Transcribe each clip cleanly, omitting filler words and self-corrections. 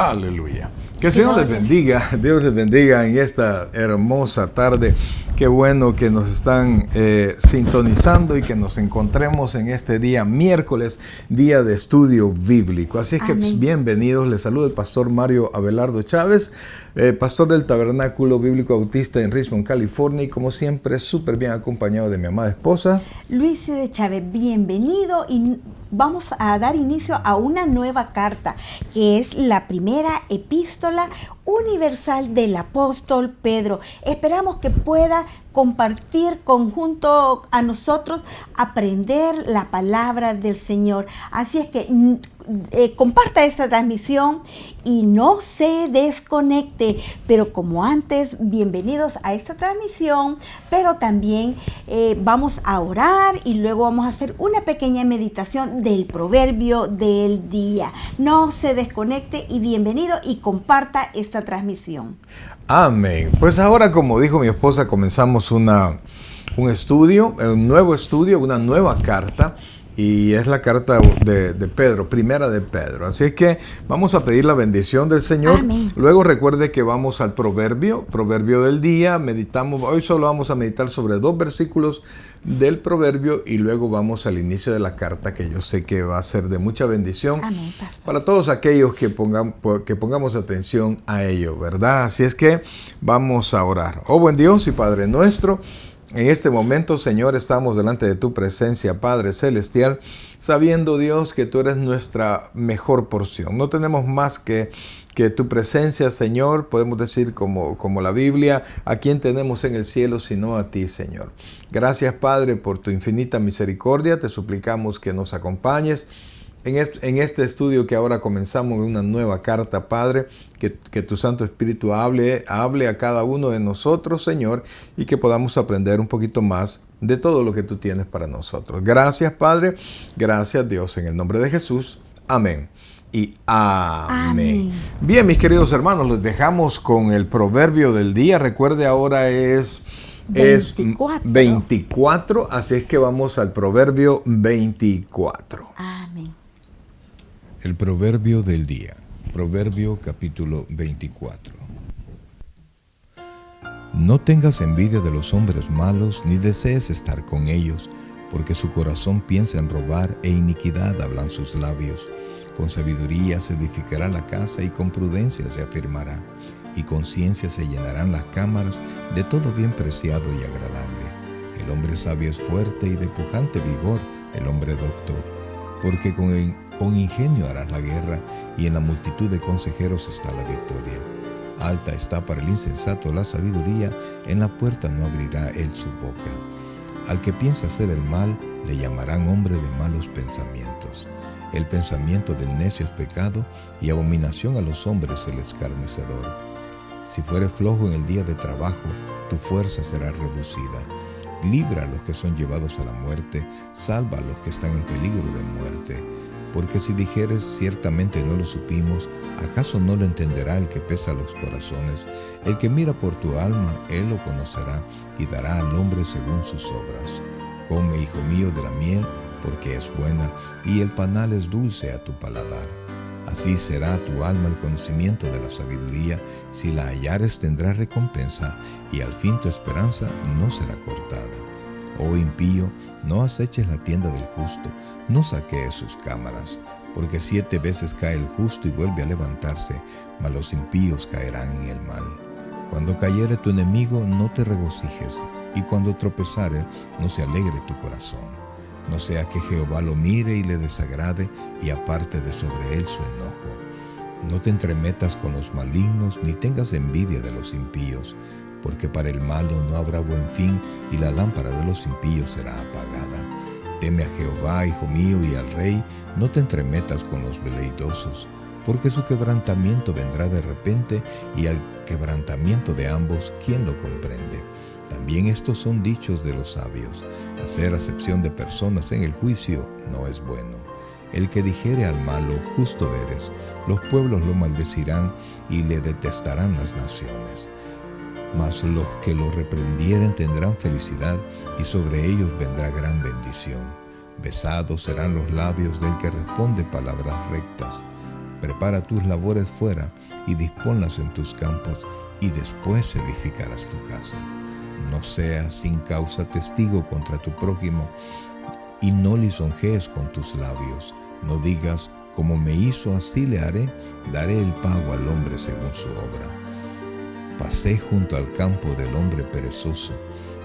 Aleluya. Que el Señor les bendiga, Dios les bendiga en esta hermosa tarde. Qué bueno que nos están sintonizando y que nos encontremos en este día miércoles, día de estudio bíblico. Así es que bienvenidos, les saluda el pastor Mario Abelardo Chávez, pastor del Tabernáculo Bíblico Bautista en Richmond, California, y como siempre súper bien acompañado de mi amada esposa Luis de Chávez. Bienvenido, y vamos a dar inicio a una nueva carta que es la primera epístola universal del apóstol Pedro. Esperamos que pueda compartir junto a nosotros, aprender la palabra del Señor. Así es que comparta esta transmisión y no se desconecte. Pero como antes, bienvenidos a esta transmisión, pero también vamos a orar y luego vamos a hacer una pequeña meditación del proverbio del día. No se desconecte y bienvenido, y comparta esta transmisión. Amén. Pues ahora, como dijo mi esposa, comenzamos un nuevo estudio, una nueva carta. Y es la carta de Pedro, primera de Pedro. Así es que vamos a pedir la bendición del Señor. Amén. Luego recuerde que vamos al proverbio del día. Meditamos, hoy solo vamos a meditar sobre 2 versículos del proverbio y luego vamos al inicio de la carta, que yo sé que va a ser de mucha bendición. Amén, pastor. Para todos aquellos que pongamos atención a ello, ¿verdad? Así es que vamos a orar. Oh buen Dios y Padre nuestro, en este momento, Señor, estamos delante de tu presencia, Padre Celestial, sabiendo, Dios, que tú eres nuestra mejor porción. No tenemos más que tu presencia, Señor. Podemos decir como la Biblia, ¿a quién tenemos en el cielo sino a ti, Señor? Gracias, Padre, por tu infinita misericordia. Te suplicamos que nos acompañes en este estudio que ahora comenzamos, una nueva carta, Padre, que tu Santo Espíritu hable a cada uno de nosotros, Señor, y que podamos aprender un poquito más de todo lo que tú tienes para nosotros. Gracias, Padre. Gracias, Dios, en el nombre de Jesús. Amén. Y amén. Bien, mis queridos hermanos, los dejamos con el proverbio del día. Recuerde, ahora es 24, así es que vamos al proverbio 24. Amén. El proverbio del día. Proverbio capítulo 24. No tengas envidia de los hombres malos, ni desees estar con ellos, porque su corazón piensa en robar, e iniquidad hablan sus labios. Con sabiduría se edificará la casa, y con prudencia se afirmará, y con ciencia se llenarán las cámaras de todo bien preciado y agradable. El hombre sabio es fuerte y de pujante vigor el hombre docto, porque con ingenio harás la guerra, y en la multitud de consejeros está la victoria. Alta está para el insensato la sabiduría, en la puerta no abrirá él su boca. Al que piensa hacer el mal, le llamarán hombre de malos pensamientos. El pensamiento del necio es pecado, y abominación a los hombres el escarnecedor. Si fueres flojo en el día de trabajo, tu fuerza será reducida. Libra a los que son llevados a la muerte, salva a los que están en peligro de muerte. Porque si dijeres, ciertamente no lo supimos, ¿acaso no lo entenderá el que pesa los corazones? El que mira por tu alma, él lo conocerá, y dará al hombre según sus obras. Come, hijo mío, de la miel, porque es buena, y el panal es dulce a tu paladar. Así será tu alma el conocimiento de la sabiduría. Si la hallares, tendrás recompensa, y al fin tu esperanza no será cortada. Oh impío, no aceches la tienda del justo, no saquees sus cámaras, porque 7 veces cae el justo y vuelve a levantarse, mas los impíos caerán en el mal. Cuando cayere tu enemigo, no te regocijes, y cuando tropezare, no se alegre tu corazón. No sea que Jehová lo mire y le desagrade, y aparte de sobre él su enojo. No te entremetas con los malignos, ni tengas envidia de los impíos, porque para el malo no habrá buen fin, y la lámpara de los impíos será apagada. Teme a Jehová, hijo mío, y al rey. No te entremetas con los veleidosos, porque su quebrantamiento vendrá de repente, y al quebrantamiento de ambos, ¿quién lo comprende? También estos son dichos de los sabios: hacer acepción de personas en el juicio no es bueno. El que dijere al malo, justo eres, los pueblos lo maldecirán, y le detestarán las naciones. Mas los que lo reprendieren tendrán felicidad, y sobre ellos vendrá gran bendición. Besados serán los labios del que responde palabras rectas. prepara tus labores fuera y disponlas en tus campos, y después edificarás tu casa. No seas sin causa testigo contra tu prójimo, y no lisonjees con tus labios. No digas, como me hizo, así le haré, daré el pago al hombre según su obra. Pasé junto al campo del hombre perezoso,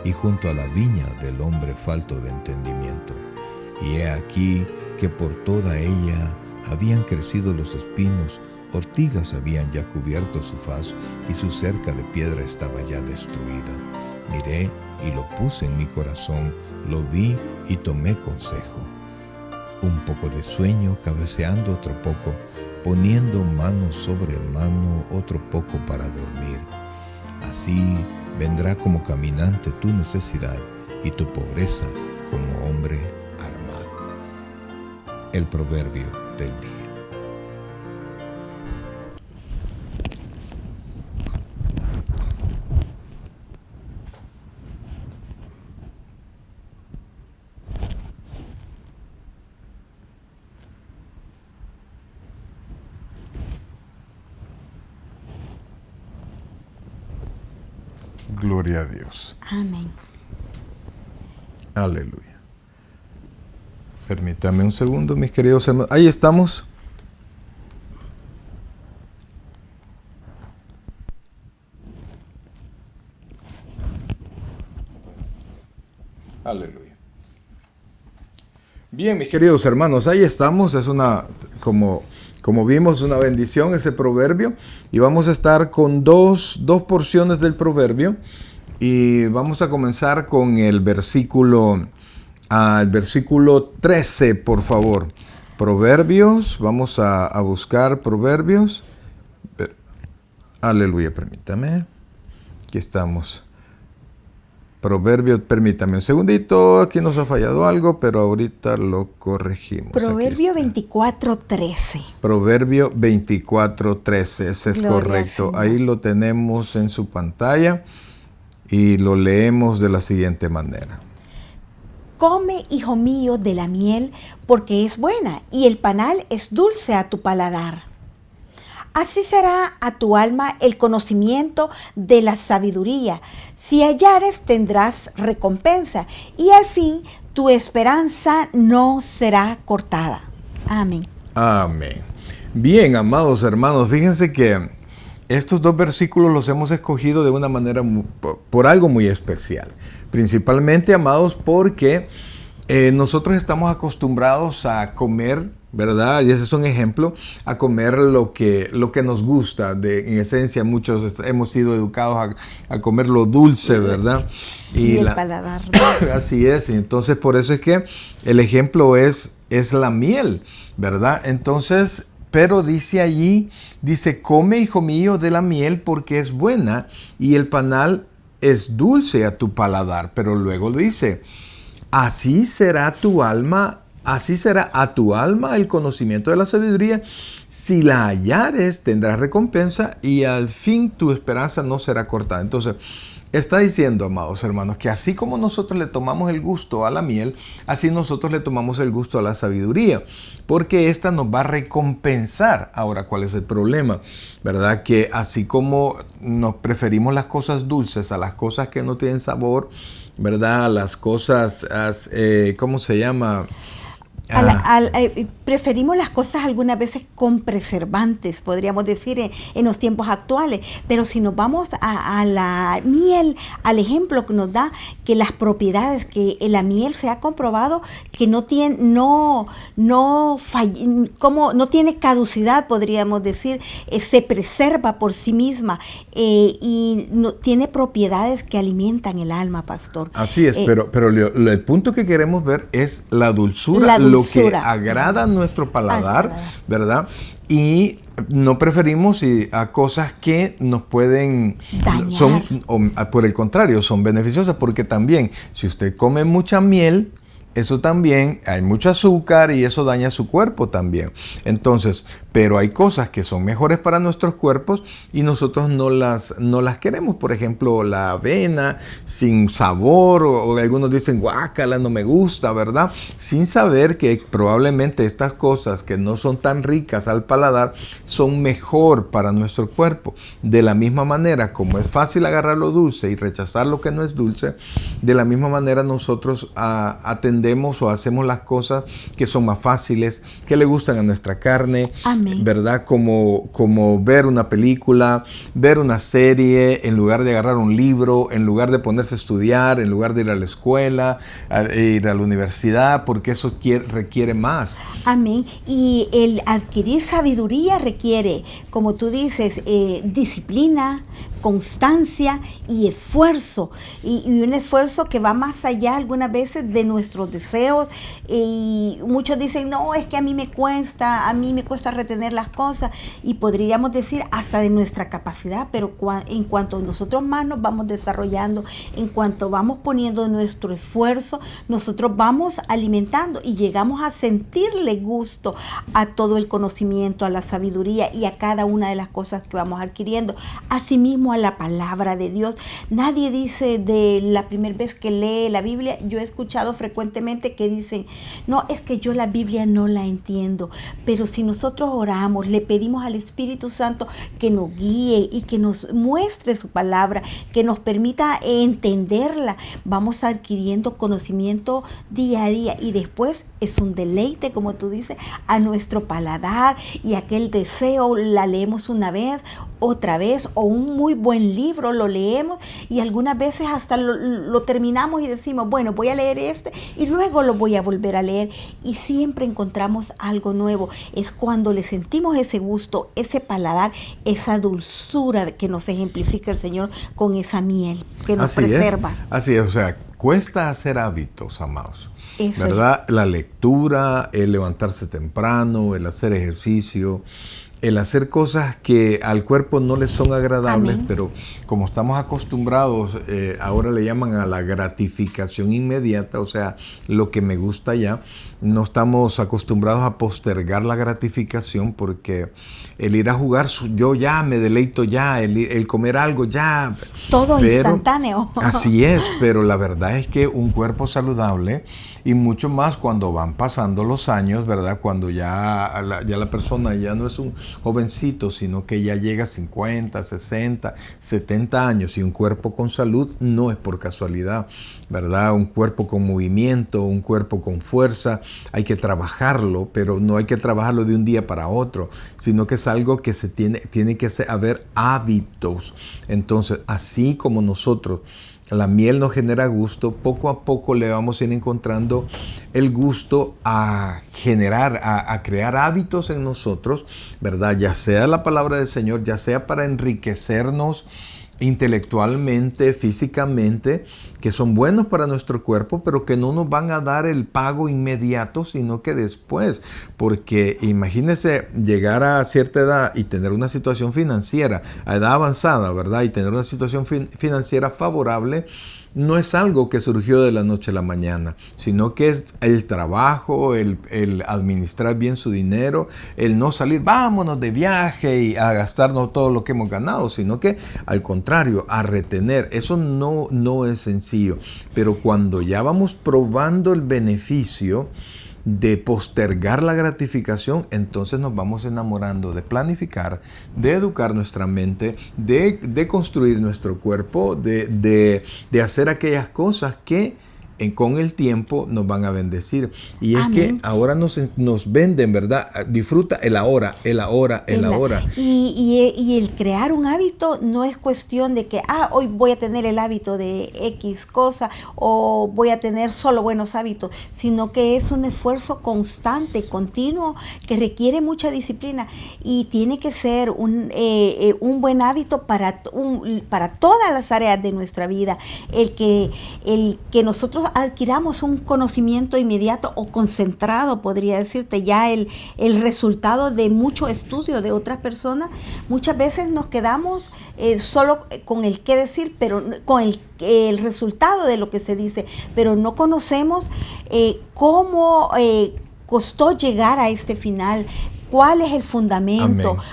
y junto a la viña del hombre falto de entendimiento. Y he aquí que por toda ella habían crecido los espinos, ortigas habían ya cubierto su faz, y su cerca de piedra estaba ya destruida. Miré y lo puse en mi corazón, lo vi y tomé consejo. Un poco de sueño, cabeceando otro poco, poniendo mano sobre mano otro poco para dormir. Así vendrá como caminante tu necesidad y tu pobreza como hombre armado. El proverbio del día. Gloria a Dios. Amén. Aleluya. Permítame un segundo, mis queridos hermanos. Ahí estamos. Aleluya. Bien, mis queridos hermanos, ahí estamos. Es una, como vimos, una bendición ese proverbio. Y vamos a estar con dos porciones del proverbio. Y vamos a comenzar con el versículo 13, por favor. Proverbios, vamos a buscar Proverbios. Aleluya, permítame. Aquí estamos. Proverbios, permítame un segundito. Aquí nos ha fallado algo, pero ahorita lo corregimos. Proverbio 24:13. Proverbio 24:13, ese es Gloria correcto. al Señor. Ahí lo tenemos en su pantalla y lo leemos de la siguiente manera. Come, hijo mío, de la miel, porque es buena, y el panal es dulce a tu paladar. Así será a tu alma el conocimiento de la sabiduría. Si hallares, tendrás recompensa, y al fin tu esperanza no será cortada. Amén. Amén. Bien, amados hermanos, fíjense que estos dos versículos los hemos escogido de una manera, por algo muy especial. Principalmente, amados, porque nosotros estamos acostumbrados a comer, ¿verdad? Y ese es un ejemplo, a comer lo que nos gusta. En esencia, muchos hemos sido educados a comer lo dulce, ¿verdad? Y el paladar. Así es. Entonces, por eso es que el ejemplo es la miel, ¿verdad? Entonces, pero dice allí, come, hijo mío, de la miel porque es buena y el panal es dulce a tu paladar. Pero luego dice, así será a tu alma el conocimiento de la sabiduría. Si la hallares, tendrás recompensa y al fin tu esperanza no será cortada. Entonces, está diciendo, amados hermanos, que así como nosotros le tomamos el gusto a la miel, así nosotros le tomamos el gusto a la sabiduría, porque esta nos va a recompensar. Ahora, ¿cuál es el problema? ¿Verdad? Que así como nos preferimos las cosas dulces a las cosas que no tienen sabor, ¿verdad? Las cosas, ¿cómo se llama? Preferimos las cosas algunas veces con preservantes, podríamos decir, en los tiempos actuales. Pero si nos vamos a la miel, al ejemplo que nos da, que las propiedades, que la miel se ha comprobado que no tiene caducidad, podríamos decir, se preserva por sí misma y tiene propiedades que alimentan el alma, pastor. Así es, pero el punto que queremos ver es la dulzura. Lo que agrada a nuestro paladar, ¿verdad? Y no preferimos a cosas que nos pueden dañar. Por el contrario, son beneficiosas, porque también si usted come mucha miel, eso también, hay mucho azúcar y eso daña su cuerpo también. Entonces, pero hay cosas que son mejores para nuestros cuerpos y nosotros no las queremos. Por ejemplo, la avena sin sabor, o algunos dicen guácala, no me gusta, ¿verdad? Sin saber que probablemente estas cosas que no son tan ricas al paladar son mejor para nuestro cuerpo. De la misma manera, como es fácil agarrar lo dulce y rechazar lo que no es dulce, de la misma manera nosotros atendemos o hacemos las cosas que son más fáciles, que le gustan a nuestra carne. Amén. ¿Verdad? Como ver una película, ver una serie, en lugar de agarrar un libro, en lugar de ponerse a estudiar, en lugar de ir a la escuela, ir a la universidad, porque eso requiere más. Amén. Y el adquirir sabiduría requiere, como tú dices, disciplina, constancia y esfuerzo. Y un esfuerzo que va más allá algunas veces de nuestros deseos. Y muchos dicen, no, es que a mí me cuesta retener las cosas. Y podríamos decir hasta de nuestra capacidad, pero en cuanto nosotros más nos vamos desarrollando, en cuanto vamos poniendo nuestro esfuerzo, nosotros vamos alimentando y llegamos a sentirle gusto a todo el conocimiento, a la sabiduría y a cada una de las cosas que vamos adquiriendo. Asimismo, a la palabra de Dios. Nadie dice de la primera vez que lee la Biblia, yo he escuchado frecuentemente que dicen, no, es que yo la Biblia no la entiendo, pero si nosotros oramos, le pedimos al Espíritu Santo que nos guíe y que nos muestre su palabra, que nos permita entenderla, vamos adquiriendo conocimiento día a día y después es un deleite, como tú dices, a nuestro paladar y aquel deseo, la leemos una vez, otra vez, o un muy buen libro lo leemos y algunas veces hasta lo terminamos y decimos, bueno, voy a leer este y luego lo voy a volver a leer y siempre encontramos algo nuevo. Es cuando le sentimos ese gusto, ese paladar, esa dulzura que nos ejemplifica el Señor con esa miel que nos preserva. Así es, o sea, cuesta hacer hábitos, amados. Eso ¿verdad? La lectura, el levantarse temprano, el hacer ejercicio, el hacer cosas que al cuerpo no le son agradables. Amén. Pero como estamos acostumbrados, ahora le llaman a la gratificación inmediata, o sea, lo que me gusta ya, no estamos acostumbrados a postergar la gratificación porque el ir a jugar, yo ya me deleito ya, el comer algo ya. Todo instantáneo. Así es, pero la verdad es que un cuerpo saludable, y mucho más cuando van pasando los años, ¿verdad? Cuando ya la persona ya no es un jovencito, sino que ya llega a 50, 60, 70 años, y un cuerpo con salud no es por casualidad, ¿verdad? Un cuerpo con movimiento, un cuerpo con fuerza, hay que trabajarlo, pero no hay que trabajarlo de un día para otro, sino que es algo que tiene que haber hábitos. Entonces, así como nosotros, la miel nos genera gusto, poco a poco le vamos a ir encontrando el gusto a generar, a crear hábitos en nosotros, ¿verdad? Ya sea la palabra del Señor, ya sea para enriquecernos intelectualmente, físicamente, que son buenos para nuestro cuerpo, pero que no nos van a dar el pago inmediato, sino que después. Porque imagínense llegar a cierta edad y tener una situación financiera, a edad avanzada, ¿verdad? Y tener una situación financiera favorable, no es algo que surgió de la noche a la mañana, sino que es el trabajo, el administrar bien su dinero, el no salir, vámonos de viaje y a gastarnos todo lo que hemos ganado, sino que al contrario, a retener. Eso no es sencillo, pero cuando ya vamos probando el beneficio de postergar la gratificación, entonces nos vamos enamorando de planificar, de educar nuestra mente, de construir nuestro cuerpo, de hacer aquellas cosas que con el tiempo nos van a bendecir. Y es Amén. Que ahora nos venden, ¿verdad? Disfruta el ahora. Y el crear un hábito no es cuestión de que, hoy voy a tener el hábito de X cosa o voy a tener solo buenos hábitos, sino que es un esfuerzo constante, continuo, que requiere mucha disciplina y tiene que ser un buen hábito para todas las áreas de nuestra vida. El que nosotros adquiramos un conocimiento inmediato o concentrado, podría decirte, ya el resultado de mucho estudio de otras personas, muchas veces nos quedamos solo con el qué decir, pero con el resultado de lo que se dice, pero no conocemos cómo costó llegar a este final, cuál es el fundamento. Amén.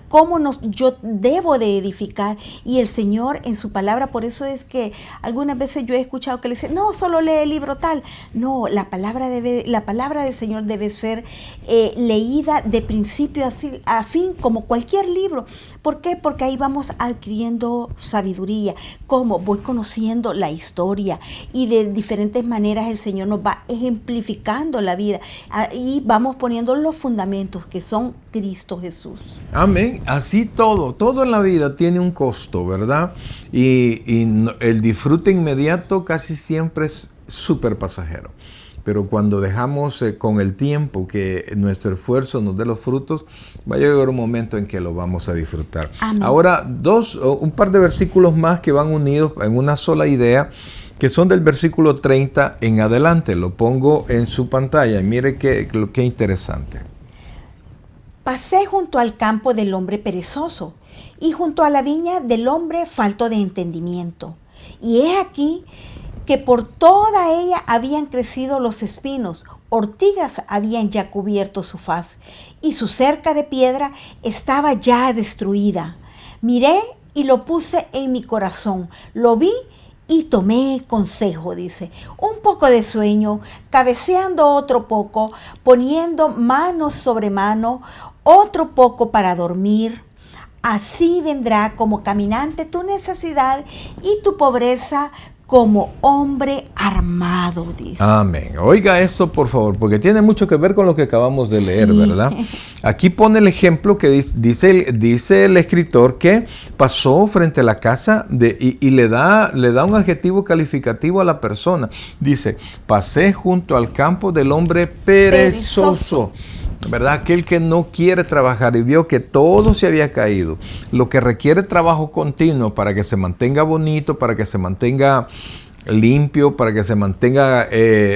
Cómo yo debo de edificar. Y el Señor en su palabra, por eso es que algunas veces yo he escuchado que le dicen, no, solo lee el libro tal. No, la palabra del Señor debe ser leída de principio a fin, como cualquier libro. ¿Por qué? Porque ahí vamos adquiriendo sabiduría. ¿Cómo? Voy conociendo la historia y de diferentes maneras el Señor nos va ejemplificando la vida y vamos poniendo los fundamentos que son Cristo Jesús. Amén. Así todo en la vida tiene un costo, ¿verdad? Y el disfrute inmediato casi siempre es súper pasajero. Pero cuando dejamos con el tiempo que nuestro esfuerzo nos dé los frutos, va a llegar un momento en que lo vamos a disfrutar. Amén. Ahora, un par de versículos más que van unidos en una sola idea, que son del versículo 30 en adelante. Lo pongo en su pantalla. Mire qué interesante. Pasé junto al campo del hombre perezoso y junto a la viña del hombre falto de entendimiento. Y he aquí que por toda ella habían crecido los espinos, ortigas habían ya cubierto su faz, y su cerca de piedra estaba ya destruida. Miré y lo puse en mi corazón, lo vi y tomé consejo, dice. Un poco de sueño, cabeceando otro poco, poniendo manos sobre mano, otro poco para dormir. Así vendrá como caminante tu necesidad y tu pobreza como hombre armado, dice. Amén. Oiga esto, por favor, porque tiene mucho que ver con lo que acabamos de leer, sí, ¿verdad? Aquí pone el ejemplo que dice el escritor que pasó frente a la casa y le da un adjetivo calificativo a la persona. Dice, pasé junto al campo del hombre perezoso. ¿Verdad? Aquel que no quiere trabajar y vio que todo se había caído. Lo que requiere trabajo continuo para que se mantenga bonito, para que se mantenga limpio, para que se mantenga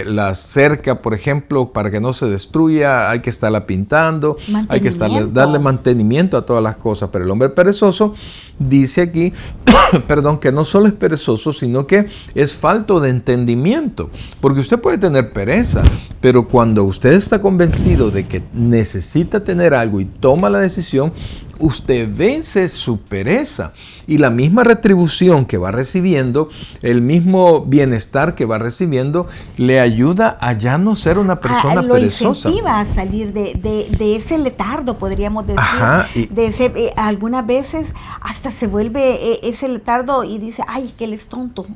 la cerca, por ejemplo, para que no se destruya, hay que estarla pintando, hay que darle mantenimiento a todas las cosas. Pero el hombre perezoso dice aquí, perdón, que no solo es perezoso, sino que es falto de entendimiento. Porque usted puede tener pereza, pero cuando usted está convencido de que necesita tener algo y toma la decisión, usted vence su pereza y la misma retribución que va recibiendo, el mismo bienestar que va recibiendo, le ayuda a ya no ser una persona perezosa. Lo incentiva a salir de ese letardo, podríamos decir. Ajá, algunas veces hasta se vuelve ese letardo y dice, ay, que él es tonto.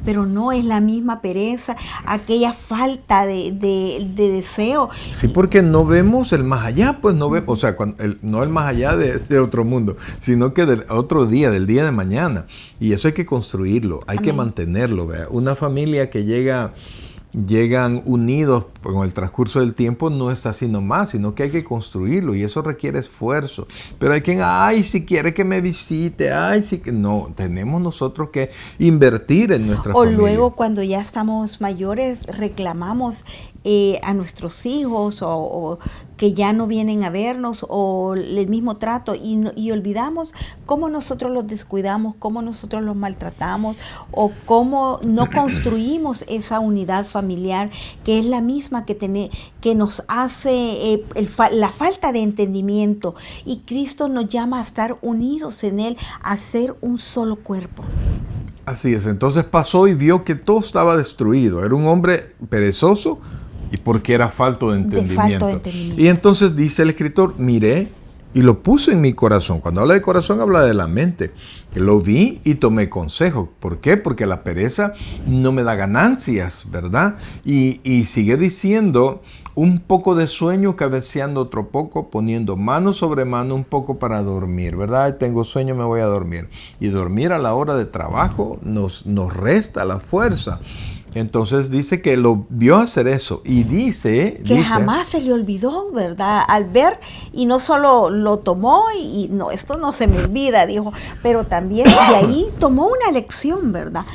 Pero no es la misma pereza, aquella falta de deseo. Sí, porque no vemos el más allá, pues no vemos, o sea, no el más allá de otro mundo, sino que del otro día, del día de mañana. Y eso hay que construirlo, hay que mantenerlo. ¿Verdad? Una familia que llegan unidos con el transcurso del tiempo no es así nomás, sino que hay que construirlo y eso requiere esfuerzo. Pero hay quien, ay, si quiere que me visite, ay, si que no, tenemos nosotros que invertir en nuestra familia. O luego cuando ya estamos mayores reclamamos a nuestros hijos o que ya no vienen a vernos o el mismo trato y olvidamos cómo nosotros los descuidamos, cómo nosotros los maltratamos o cómo no construimos esa unidad familiar que es la misma que nos hace la falta de entendimiento, y Cristo nos llama a estar unidos en Él, a ser un solo cuerpo. Así es, entonces pasó y vio que todo estaba destruido, era un hombre perezoso y porque era falto de entendimiento. Y entonces dice el escritor, miré y lo puse en mi corazón. Cuando habla de corazón, habla de la mente. Lo vi y tomé consejo. ¿Por qué? Porque la pereza no me da ganancias, ¿verdad? Y sigue diciendo, un poco de sueño, cabeceando otro poco, poniendo mano sobre mano, un poco para dormir, ¿verdad? Ay, tengo sueño, me voy a dormir. Y dormir a la hora de trabajo nos resta la fuerza. Entonces dice que lo vio hacer eso y dice jamás se le olvidó, ¿verdad? Al ver, y no solo lo tomó y no, esto no se me olvida, dijo, pero también de ahí tomó una lección, ¿verdad?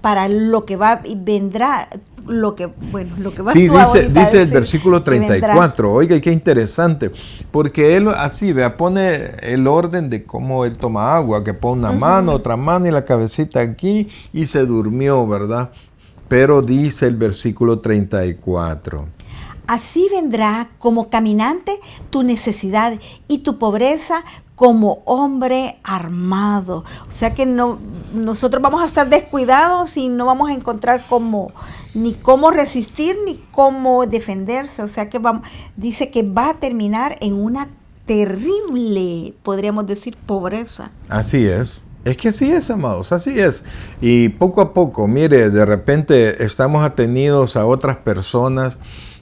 Para lo que vendrá. Lo que va sí, dice el versículo 34, oiga, qué interesante, porque él así, vea, pone el orden de cómo él toma agua, que pone una mano, otra mano y la cabecita aquí y se durmió, ¿verdad? Pero dice el versículo 34. Así vendrá como caminante tu necesidad y tu pobreza como hombre armado. O sea que nosotros vamos a estar descuidados y no vamos a encontrar ni cómo resistir ni cómo defenderse. O sea que dice que va a terminar en una terrible, podríamos decir, pobreza. Así es. Es que así es, amados, así es. Y poco a poco, mire, de repente estamos atenidos a otras personas.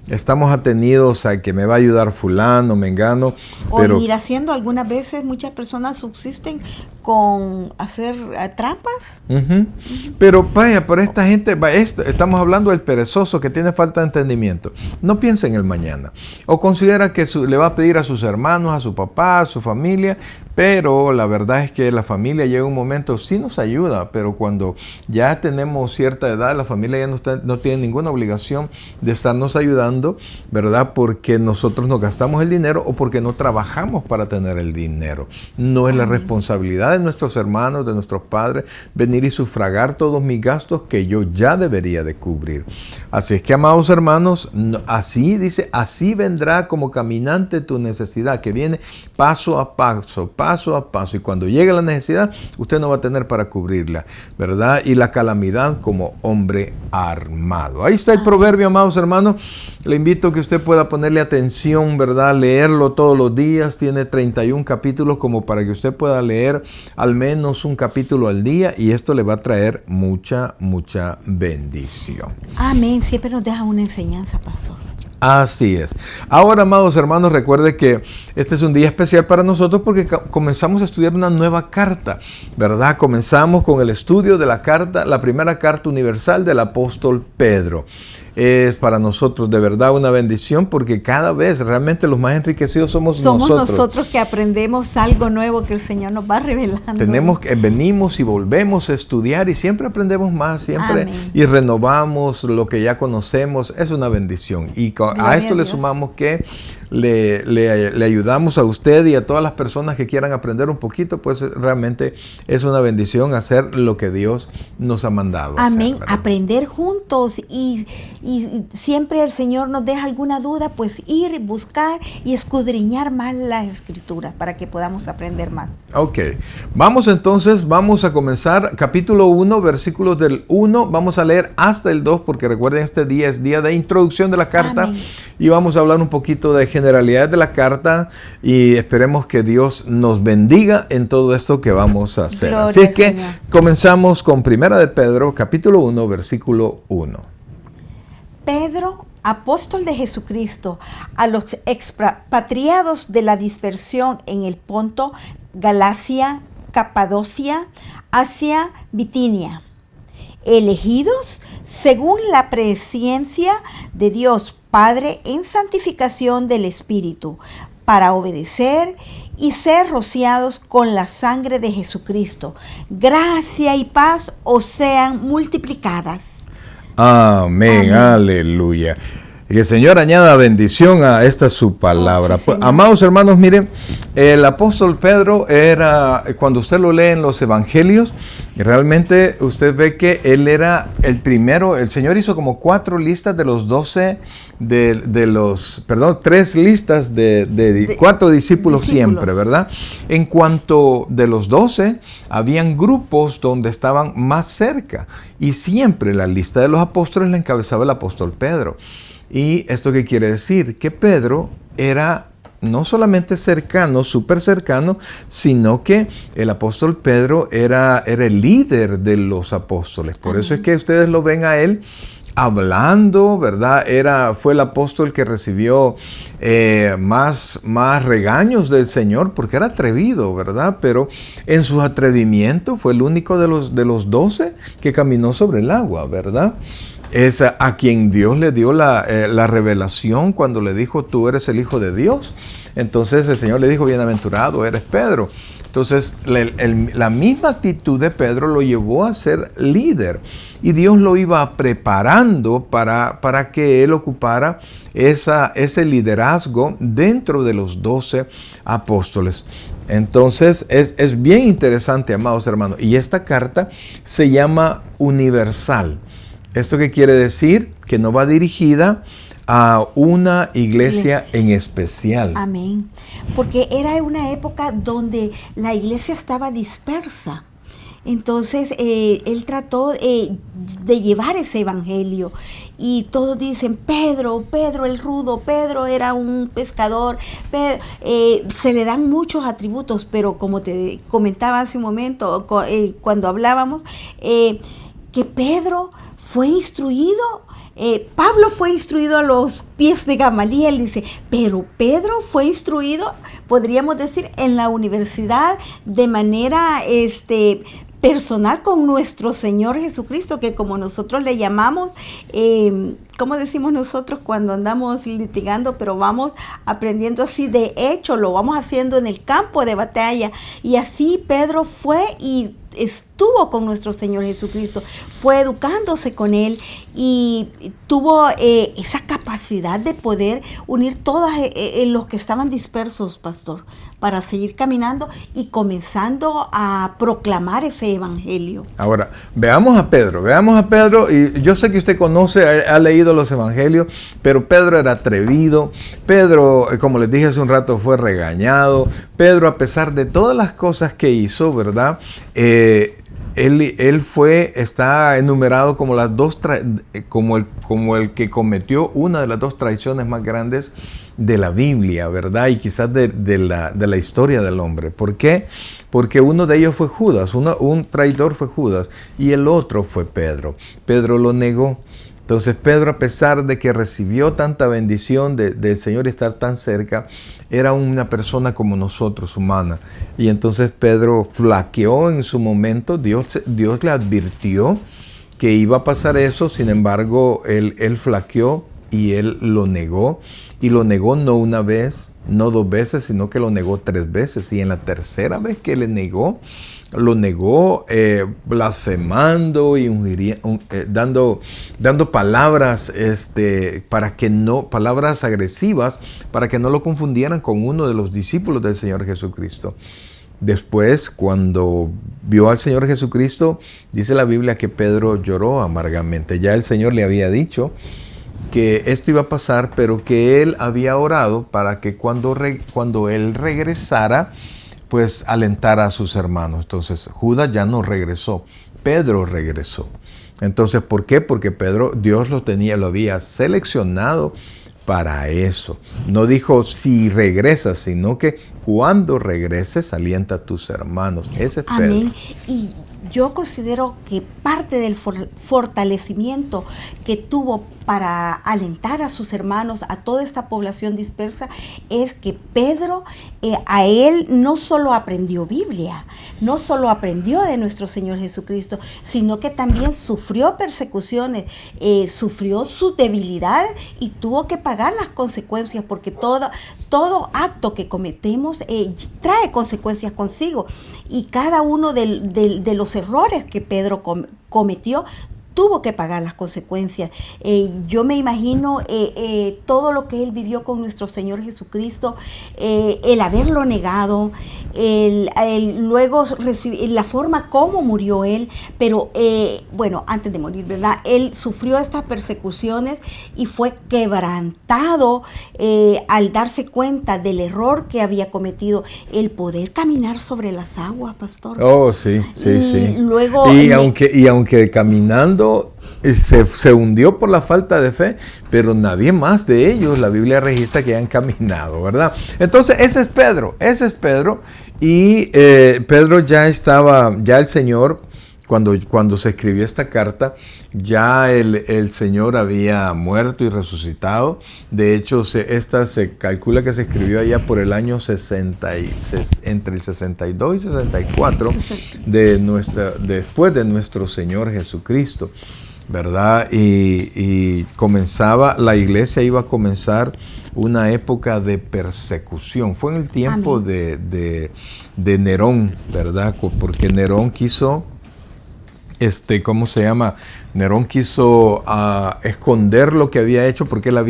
Estamos atenidos a que me va a ayudar fulano, mengano. O ir haciendo, algunas veces muchas personas subsisten con hacer trampas. Pero vaya, por esta gente, estamos hablando del perezoso que tiene falta de entendimiento. No piensa en el mañana. O considera que le va a pedir a sus hermanos, a su papá, a su familia. Pero la verdad es que la familia llega un momento, sí nos ayuda, pero cuando ya tenemos cierta edad, la familia ya no tiene ninguna obligación de estarnos ayudando, ¿verdad? Porque nosotros nos gastamos el dinero o porque no trabajamos para tener el dinero. No es la responsabilidad de nuestros hermanos, de nuestros padres, venir y sufragar todos mis gastos que yo ya debería de cubrir. Así es que, amados hermanos, así dice, así vendrá como caminante tu necesidad, que viene paso a paso, y cuando llegue la necesidad, usted no va a tener para cubrirla, ¿verdad? Y la calamidad como hombre armado. Ahí está el proverbio, amados hermanos. Le invito a que usted pueda ponerle atención, ¿verdad? Leerlo todos los días. Tiene 31 capítulos como para que usted pueda leer al menos un capítulo al día, y esto le va a traer mucha, mucha bendición. Amén. Siempre nos deja una enseñanza, pastor. Así es. Ahora, amados hermanos, recuerde que este es un día especial para nosotros porque comenzamos a estudiar una nueva carta, ¿verdad? Comenzamos con el estudio de la carta, la primera carta universal del apóstol Pedro. Es para nosotros de verdad una bendición porque cada vez realmente los más enriquecidos somos nosotros que aprendemos algo nuevo que el Señor nos va revelando. Venimos y volvemos a estudiar y siempre aprendemos más, siempre. Amén. Y renovamos lo que ya conocemos. Es una bendición. Y a esto le sumamos que le ayudamos a usted y a todas las personas que quieran aprender un poquito, pues realmente es una bendición hacer lo que Dios nos ha mandado. Amén. Hacer, aprender juntos y siempre el Señor nos deja alguna duda, pues ir, buscar y escudriñar más las Escrituras para que podamos aprender más. Ok. Vamos a comenzar capítulo 1, versículos del 1. Vamos a leer hasta el 2 porque recuerden, este día es día de introducción de la carta. Amén. Y vamos a hablar un poquito de generalidades de la carta y esperemos que Dios nos bendiga en todo esto que vamos a hacer. Gloria, así que Señor. Comenzamos con Primera de Pedro, capítulo 1, versículo 1. Pedro, apóstol de Jesucristo, a los expatriados de la dispersión en el Ponto, Galacia, Capadocia, Asia, Bitinia, elegidos según la presciencia de Dios Padre en santificación del Espíritu, para obedecer y ser rociados con la sangre de Jesucristo. Gracia y paz os sean multiplicadas. Amén, aleluya. Y que el Señor añada bendición a esta su palabra. Sí, amados hermanos, miren, el apóstol Pedro era, cuando usted lo lee en los evangelios, realmente usted ve que él era el primero. El Señor hizo como 4 listas de los 12, 3 listas de 4 discípulos siempre, ¿verdad? En cuanto de los 12, habían grupos donde estaban más cerca. Y siempre la lista de los apóstoles la encabezaba el apóstol Pedro. ¿Y esto qué quiere decir? Que Pedro era no solamente cercano, súper cercano, sino que el apóstol Pedro era el líder de los apóstoles. Por eso es que ustedes lo ven a él hablando, ¿verdad? Fue el apóstol que recibió más regaños del Señor porque era atrevido, ¿verdad? Pero en su atrevimiento fue el único de los 12 que caminó sobre el agua, ¿verdad? Es a quien Dios le dio la revelación cuando le dijo, tú eres el Hijo de Dios. Entonces el Señor le dijo, bienaventurado eres Pedro. Entonces la misma actitud de Pedro lo llevó a ser líder. Y Dios lo iba preparando para que él ocupara ese liderazgo dentro de los 12 apóstoles. Entonces es bien interesante, amados hermanos. Y esta carta se llama universal. ¿Esto qué quiere decir? Que no va dirigida a una iglesia en especial. Amén. Porque era una época donde la iglesia estaba dispersa. Entonces, él trató de llevar ese evangelio. Y todos dicen, Pedro el rudo, Pedro era un pescador. Se le dan muchos atributos, pero como te comentaba hace un momento, cuando hablábamos, que Pedro fue instruido. Pablo fue instruido a los pies de Gamaliel, dice, pero Pedro fue instruido, podríamos decir, en la universidad de manera personal con nuestro Señor Jesucristo, que como nosotros le llamamos, ¿cómo decimos nosotros cuando andamos litigando? Pero vamos aprendiendo así de hecho, lo vamos haciendo en el campo de batalla. Y así Pedro fue y estuvo con nuestro Señor Jesucristo, fue educándose con Él y tuvo esa capacidad de poder unir todos los que estaban dispersos, pastor, para seguir caminando y comenzando a proclamar ese evangelio. Ahora, veamos a Pedro, y yo sé que usted conoce, ha leído los evangelios, pero Pedro era atrevido, Pedro, como les dije hace un rato, fue regañado. Pedro, a pesar de todas las cosas que hizo, ¿verdad? Él está enumerado como como el que cometió una de las 2 traiciones más grandes de la Biblia, ¿verdad? Y quizás de la historia del hombre. ¿Por qué? Porque uno de ellos fue Judas, un traidor fue Judas, y el otro fue Pedro. Pedro lo negó. Entonces Pedro, a pesar de que recibió tanta bendición del Señor y estar tan cerca, era una persona como nosotros, humana. Y entonces Pedro flaqueó en su momento. Dios le advirtió que iba a pasar eso. Sin embargo, él flaqueó y él lo negó. Y lo negó no una vez, no 2 veces, sino que lo negó 3 veces. Y en la tercera vez que le negó, lo negó blasfemando y dando palabras palabras agresivas para que no lo confundieran con uno de los discípulos del Señor Jesucristo. Después, cuando vio al Señor Jesucristo, dice la Biblia que Pedro lloró amargamente. Ya el Señor le había dicho que esto iba a pasar, pero que él había orado para que cuando él regresara, pues alentara a sus hermanos. Entonces Judas ya no regresó, Pedro regresó. Entonces, ¿por qué? Porque Dios lo había seleccionado para eso. No dijo si regresas, sino que cuando regreses alienta a tus hermanos. Ese es Pedro. Amén. Y yo considero que parte del fortalecimiento que tuvo para alentar a sus hermanos, a toda esta población dispersa, es que Pedro, a él no solo aprendió Biblia, no solo aprendió de nuestro Señor Jesucristo, sino que también sufrió persecuciones, sufrió sus debilidades y tuvo que pagar las consecuencias, porque todo acto que cometemos trae consecuencias consigo. Y cada uno de los errores que Pedro cometió tuvo que pagar las consecuencias. Yo me imagino todo lo que él vivió con nuestro Señor Jesucristo, el haberlo negado, luego la forma como murió él, pero bueno, antes de morir, ¿verdad? Él sufrió estas persecuciones y fue quebrantado al darse cuenta del error que había cometido, el poder caminar sobre las aguas, pastor. Oh, sí, sí. Luego, aunque caminando se hundió por la falta de fe, pero nadie más de ellos, la Biblia registra que han caminado, ¿verdad? Entonces ese es Pedro, y Pedro ya el Señor, cuando se escribió esta carta, ya el Señor había muerto y resucitado. De hecho, esta se calcula que se escribió allá por el año entre el 62 y 64 después de nuestro Señor Jesucristo, ¿verdad? Y la iglesia iba a comenzar una época de persecución. Fue en el tiempo de Nerón, ¿verdad? Porque Nerón quiso ¿cómo se llama? Nerón quiso esconder lo que había hecho porque él le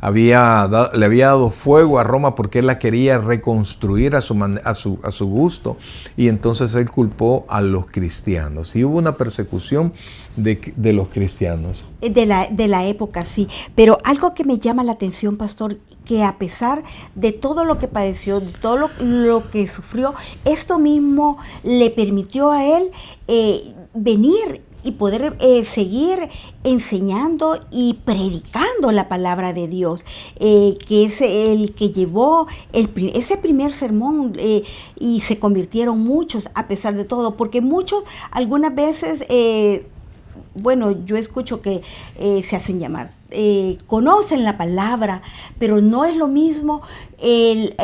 había dado fuego a Roma porque él la quería reconstruir a su gusto, y entonces él culpó a los cristianos y hubo una persecución de los cristianos. De la época, sí. Pero algo que me llama la atención, pastor, que a pesar de todo lo que padeció, de todo lo que sufrió, esto mismo le permitió a él venir y poder seguir enseñando y predicando la palabra de Dios, que es el que llevó ese primer sermón, y se convirtieron muchos a pesar de todo, porque muchos algunas veces, yo escucho que se hacen llamar, conocen la palabra, pero no es lo mismo el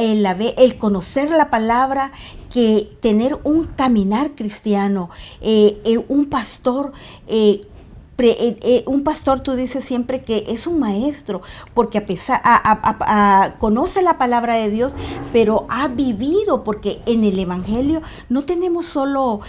conocer la palabra que tener un caminar cristiano. Un pastor, tú dices siempre que es un maestro, porque a pesar conoce la palabra de Dios, pero ha vivido, porque en el Evangelio no tenemos solo,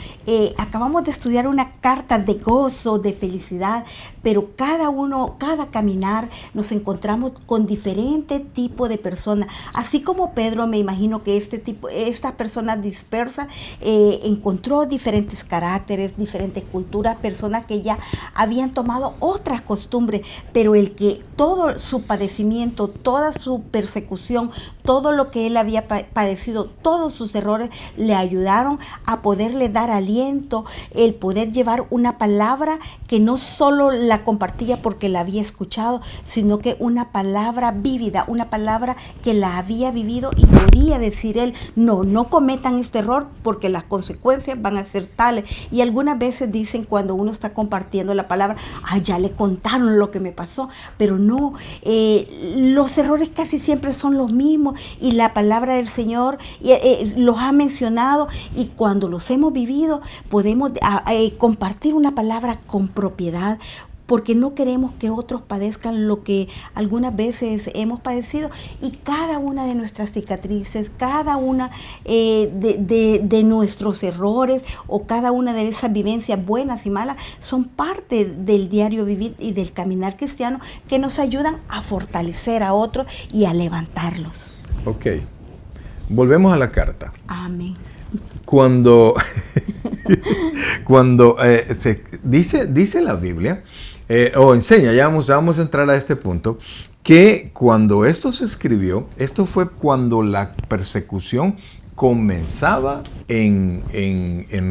acabamos de estudiar una carta de gozo, de felicidad, pero cada caminar nos encontramos con diferente tipo de personas. Así como Pedro, me imagino que estas personas dispersas encontró diferentes caracteres, diferentes culturas, personas que ya habían tomado otras costumbres, pero el que todo su padecimiento, toda su persecución, todo lo que él había padecido, todos sus errores le ayudaron a poderle dar aliento, el poder llevar una palabra que no solo la compartía porque la había escuchado, sino que una palabra vívida, una palabra que la había vivido, y podía decir él, no cometan este error porque las consecuencias van a ser tales. Y algunas veces dicen, cuando uno está compartiendo la palabra, ya le contaron lo que me pasó, pero no, los errores casi siempre son los mismos, y la palabra del Señor los ha mencionado, y cuando los hemos vivido podemos compartir una palabra con propiedad, porque no queremos que otros padezcan lo que algunas veces hemos padecido, y cada una de nuestras cicatrices, cada una de nuestros errores, o cada una de esas vivencias buenas y malas, son parte del diario vivir y del caminar cristiano, que nos ayudan a fortalecer a otros y a levantarlos. Ok, volvemos a la carta. Amén. Cuando se dice la Biblia, enseña, ya vamos a entrar a este punto, que cuando esto se escribió, esto fue cuando la persecución comenzaba en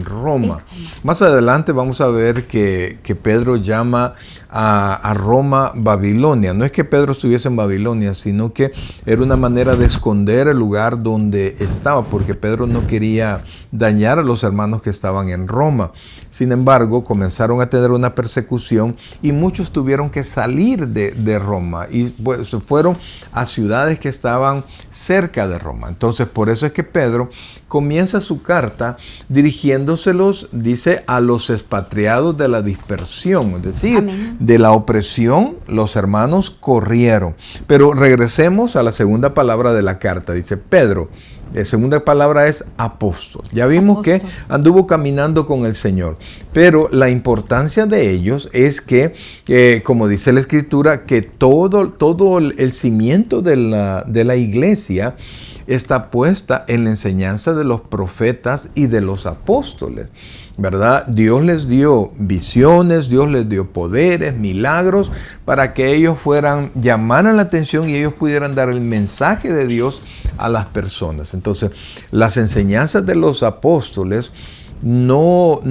Roma. Más adelante vamos a ver que Pedro llama a Roma Babilonia. No es que Pedro estuviese en Babilonia, sino que era una manera de esconder el lugar donde estaba, porque Pedro no quería dañar a los hermanos que estaban en Roma. Sin embargo, comenzaron a tener una persecución y muchos tuvieron que salir de Roma, y pues, fueron a ciudades que estaban cerca de Roma. Entonces, por eso es que Pedro comienza su carta dirigiéndoselos, dice, a los expatriados de la dispersión, es decir, amén, de la opresión. Los hermanos corrieron. Pero regresemos a la segunda palabra de la carta. Dice Pedro, la segunda palabra es apóstol. Ya vimos que anduvo caminando con el Señor, pero la importancia de ellos es que, como dice la Escritura, que todo el cimiento de la iglesia está puesta en la enseñanza de los profetas y de los apóstoles, ¿verdad? Dios les dio visiones, Dios les dio poderes, milagros, para que ellos llamaran la atención y ellos pudieran dar el mensaje de Dios a las personas. Entonces, las enseñanzas de los apóstoles no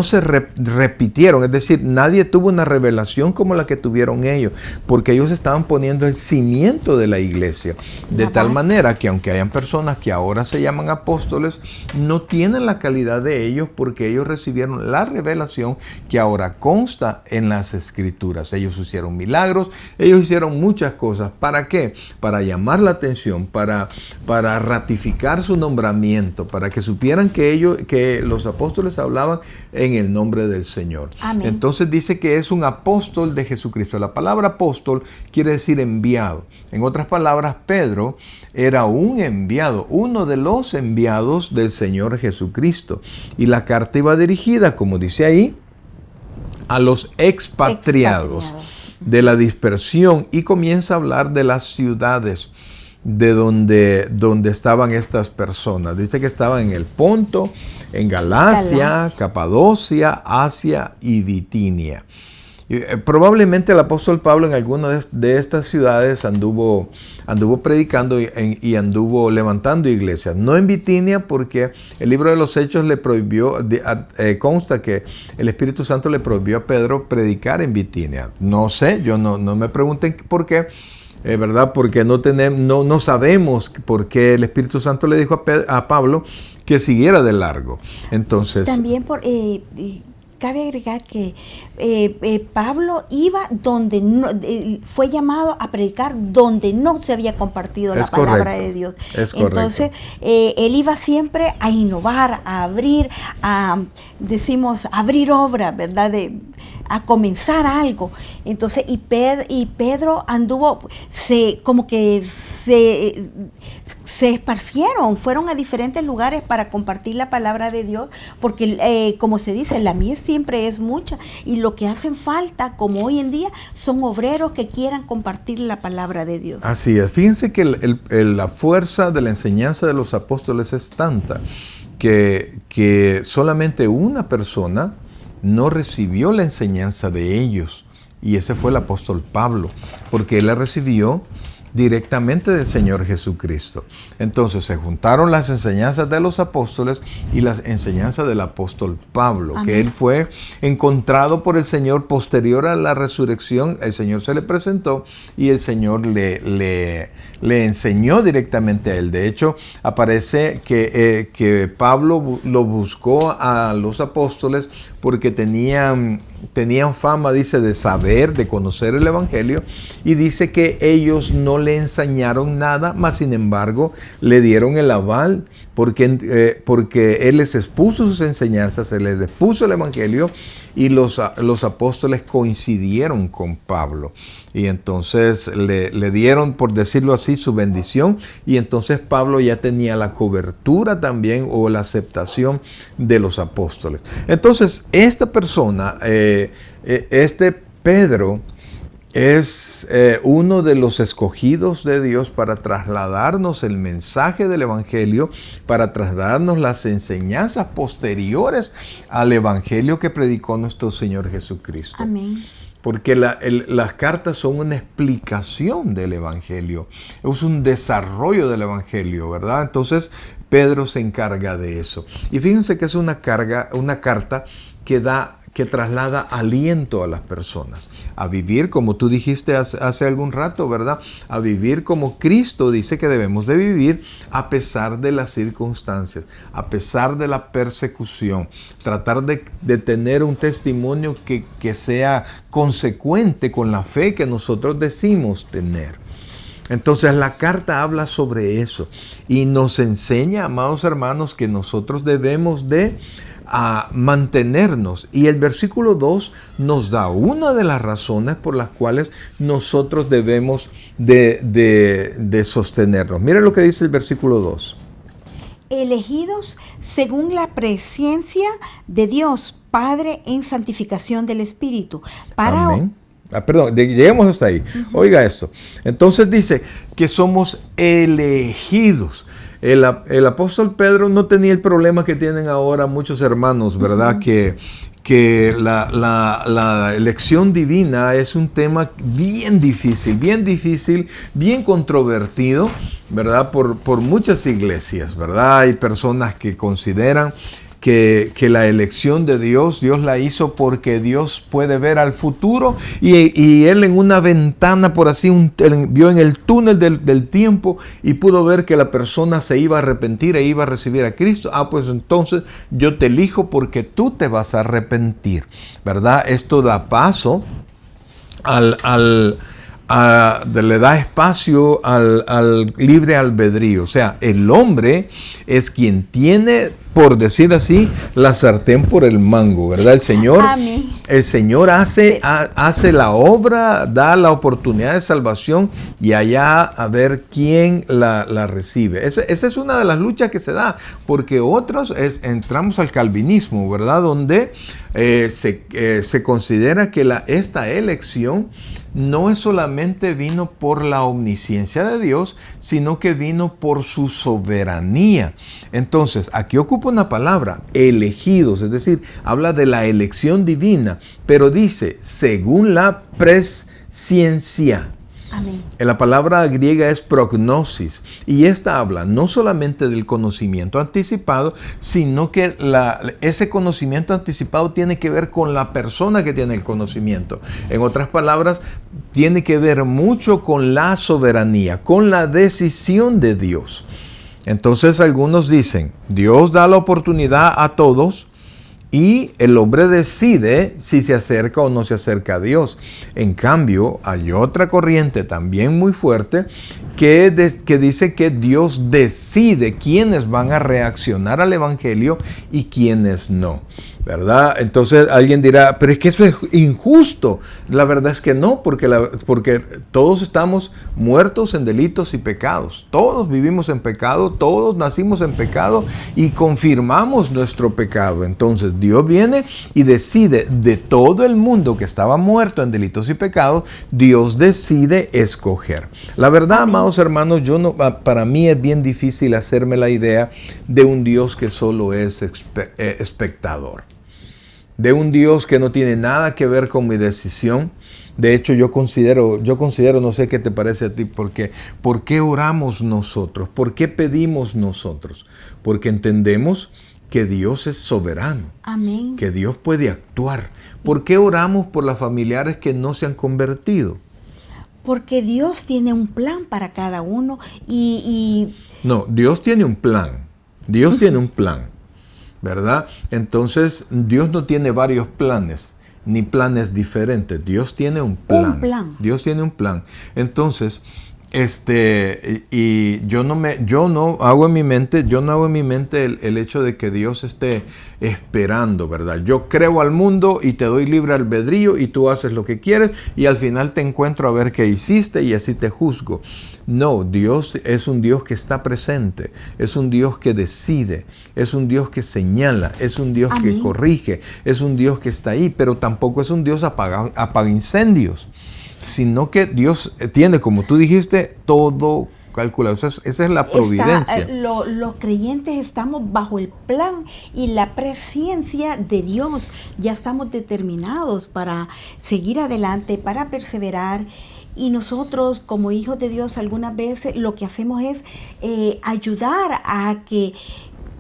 se repitieron, es decir, nadie tuvo una revelación como la que tuvieron ellos, porque ellos estaban poniendo el cimiento de la iglesia, de tal manera que aunque hayan personas que ahora se llaman apóstoles, no tienen la calidad de ellos, porque ellos recibieron la revelación que ahora consta en las Escrituras. Ellos hicieron milagros, ellos hicieron muchas cosas. ¿Para qué? Para llamar la atención, para ratificar su nombramiento, para que supieran que los apóstoles hablaban en el nombre del Señor. Amén. Entonces dice que es un apóstol de Jesucristo. La palabra apóstol quiere decir enviado. En otras palabras, Pedro era un enviado, uno de los enviados del Señor Jesucristo. Y la carta iba dirigida, como dice ahí, a los expatriados de la dispersión, y comienza a hablar de las ciudades de donde estaban estas personas. Dice que estaban en el Ponto, en Galacia, Capadocia, Asia y Bitinia. Probablemente el apóstol Pablo en alguna de estas ciudades anduvo predicando y anduvo levantando iglesias. No en Bitinia, porque el libro de los Hechos le prohibió, consta que el Espíritu Santo le prohibió a Pedro predicar en Bitinia. No sé, no me pregunten por qué. ¿Verdad? Porque no sabemos por qué el Espíritu Santo le dijo a Pablo que siguiera de largo. Entonces, también cabe agregar que Pablo iba donde no, fue llamado a predicar donde no se había compartido la palabra de Dios. Es correcto. Entonces, él iba siempre a innovar, a abrir, abrir obra, ¿verdad? A comenzar algo. Entonces, y Pedro anduvo, se esparcieron, fueron a diferentes lugares para compartir la palabra de Dios, porque como se dice, la mies siempre es mucha, y lo que hacen falta, como hoy en día, son obreros que quieran compartir la palabra de Dios. Así es. Fíjense que la fuerza de la enseñanza de los apóstoles es tanta que solamente una persona no recibió la enseñanza de ellos, y ese fue el apóstol Pablo, porque él la recibió directamente del Señor Jesucristo. Entonces se juntaron las enseñanzas de los apóstoles y las enseñanzas del apóstol Pablo. Amén. Que él fue encontrado por el Señor posterior a la resurrección. El Señor se le presentó y el Señor le enseñó directamente a él. De hecho, aparece que Pablo lo buscó a los apóstoles porque tenían fama, dice, de saber, de conocer el Evangelio, y dice que ellos no le enseñaron nada, mas sin embargo le dieron el aval, porque él les expuso sus enseñanzas, se les expuso el Evangelio, y los apóstoles coincidieron con Pablo. Y entonces le dieron, por decirlo así, su bendición. Y entonces Pablo ya tenía la cobertura también, o la aceptación de los apóstoles. Entonces esta persona, este Pedro, es uno de los escogidos de Dios para trasladarnos el mensaje del Evangelio, para trasladarnos las enseñanzas posteriores al Evangelio que predicó nuestro Señor Jesucristo. Amén. Porque las cartas son una explicación del Evangelio, es un desarrollo del Evangelio, ¿verdad? Entonces Pedro se encarga de eso. Y fíjense que es una carta que traslada aliento a las personas, a vivir como tú dijiste hace algún rato, ¿verdad? A vivir como Cristo dice que debemos de vivir, a pesar de las circunstancias, a pesar de la persecución. Tratar de tener un testimonio que sea consecuente con la fe que nosotros decimos tener. Entonces la carta habla sobre eso y nos enseña, amados hermanos, que nosotros debemos de mantenernos. Y el versículo 2 nos da una de las razones por las cuales nosotros debemos de sostenernos. Mira lo que dice el versículo 2. Elegidos según la presencia de Dios Padre en santificación del Espíritu. Amén. Lleguemos hasta ahí. Uh-huh. Oiga esto. Entonces dice que somos elegidos. El apóstol Pedro no tenía el problema que tienen ahora muchos hermanos, ¿verdad? Uh-huh. Que la elección divina es un tema bien difícil, bien controvertido, ¿verdad? Por muchas iglesias, ¿verdad? Hay personas que consideran que la elección de Dios la hizo porque Dios puede ver al futuro y Él en una ventana, por así, vio en el túnel del tiempo y pudo ver que la persona se iba a arrepentir e iba a recibir a Cristo. Pues entonces yo te elijo porque tú te vas a arrepentir, ¿verdad? Esto da paso le da espacio al libre albedrío. O sea, el hombre es quien tiene por decir así, la sartén por el mango, ¿verdad? Amén. El Señor hace la obra, da la oportunidad de salvación y allá a ver quién la recibe. Esa es una de las luchas que se da, porque otros entramos al calvinismo, ¿verdad? Donde se considera que esta elección no es solamente vino por la omnisciencia de Dios, sino que vino por su soberanía. Entonces, aquí ocupa una palabra, elegidos, es decir, habla de la elección divina, pero dice, según la presciencia. Amén. La palabra griega es prognosis, y esta habla no solamente del conocimiento anticipado, sino que ese conocimiento anticipado tiene que ver con la persona que tiene el conocimiento. En otras palabras, tiene que ver mucho con la soberanía, con la decisión de Dios. Entonces algunos dicen, Dios da la oportunidad a todos, y el hombre decide si se acerca o no se acerca a Dios. En cambio, hay otra corriente también muy fuerte que dice que Dios decide quiénes van a reaccionar al Evangelio y quiénes no, ¿verdad? Entonces alguien dirá, pero es que eso es injusto. La verdad es que no, porque todos estamos muertos en delitos y pecados. Todos vivimos en pecado, todos nacimos en pecado y confirmamos nuestro pecado. Entonces Dios viene y decide de todo el mundo que estaba muerto en delitos y pecados, Dios decide escoger. La verdad, amados hermanos, para mí es bien difícil hacerme la idea de un Dios que solo es espectador. De un Dios que no tiene nada que ver con mi decisión. De hecho, yo considero, no sé qué te parece a ti, porque ¿por qué oramos nosotros? ¿Por qué pedimos nosotros? Porque entendemos que Dios es soberano. Amén. Que Dios puede actuar. ¿Por qué oramos por las familiares que no se han convertido? Porque Dios tiene un plan para cada uno No, Dios tiene un plan. Dios tiene un plan, ¿verdad? Entonces, Dios no tiene varios planes, ni planes diferentes. Dios tiene un plan. Un plan. Dios tiene un plan. Entonces, y yo no hago en mi mente el hecho de que Dios esté esperando, ¿verdad? Yo creo al mundo y te doy libre albedrío y tú haces lo que quieres y al final te encuentro a ver qué hiciste y así te juzgo. No, Dios es un Dios que está presente, es un Dios que decide, es un Dios que señala, es un Dios Amén. que corrige, es un Dios que está ahí, pero tampoco es un Dios apaga incendios, sino que Dios tiene, como tú dijiste, todo calculado. Esa es la providencia. Los creyentes estamos bajo el plan y la presencia de Dios. Ya estamos determinados para seguir adelante, para perseverar. Y nosotros, como hijos de Dios, algunas veces lo que hacemos es ayudar a que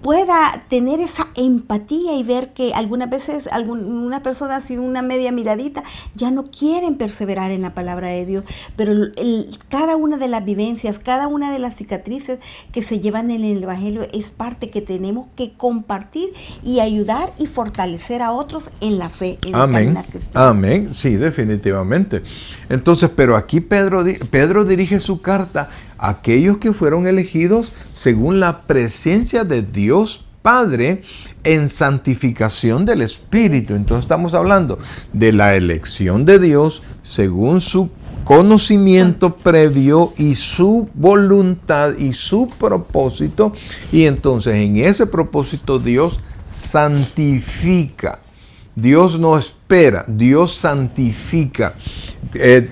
pueda tener esa empatía y ver que algunas veces algunas personas sin una media miradita ya no quieren perseverar en la palabra de Dios, pero cada una de las vivencias, cada una de las cicatrices que se llevan en el Evangelio es parte que tenemos que compartir y ayudar y fortalecer a otros en la fe, en el caminar cristiano. Amén, sí, definitivamente. Entonces, pero aquí Pedro dirige su carta a aquellos que fueron elegidos según la presencia de Dios Padre en santificación del Espíritu. Entonces estamos hablando de la elección de Dios según su conocimiento previo y su voluntad y su propósito. Y entonces en ese propósito Dios santifica. Dios no espera, Dios santifica.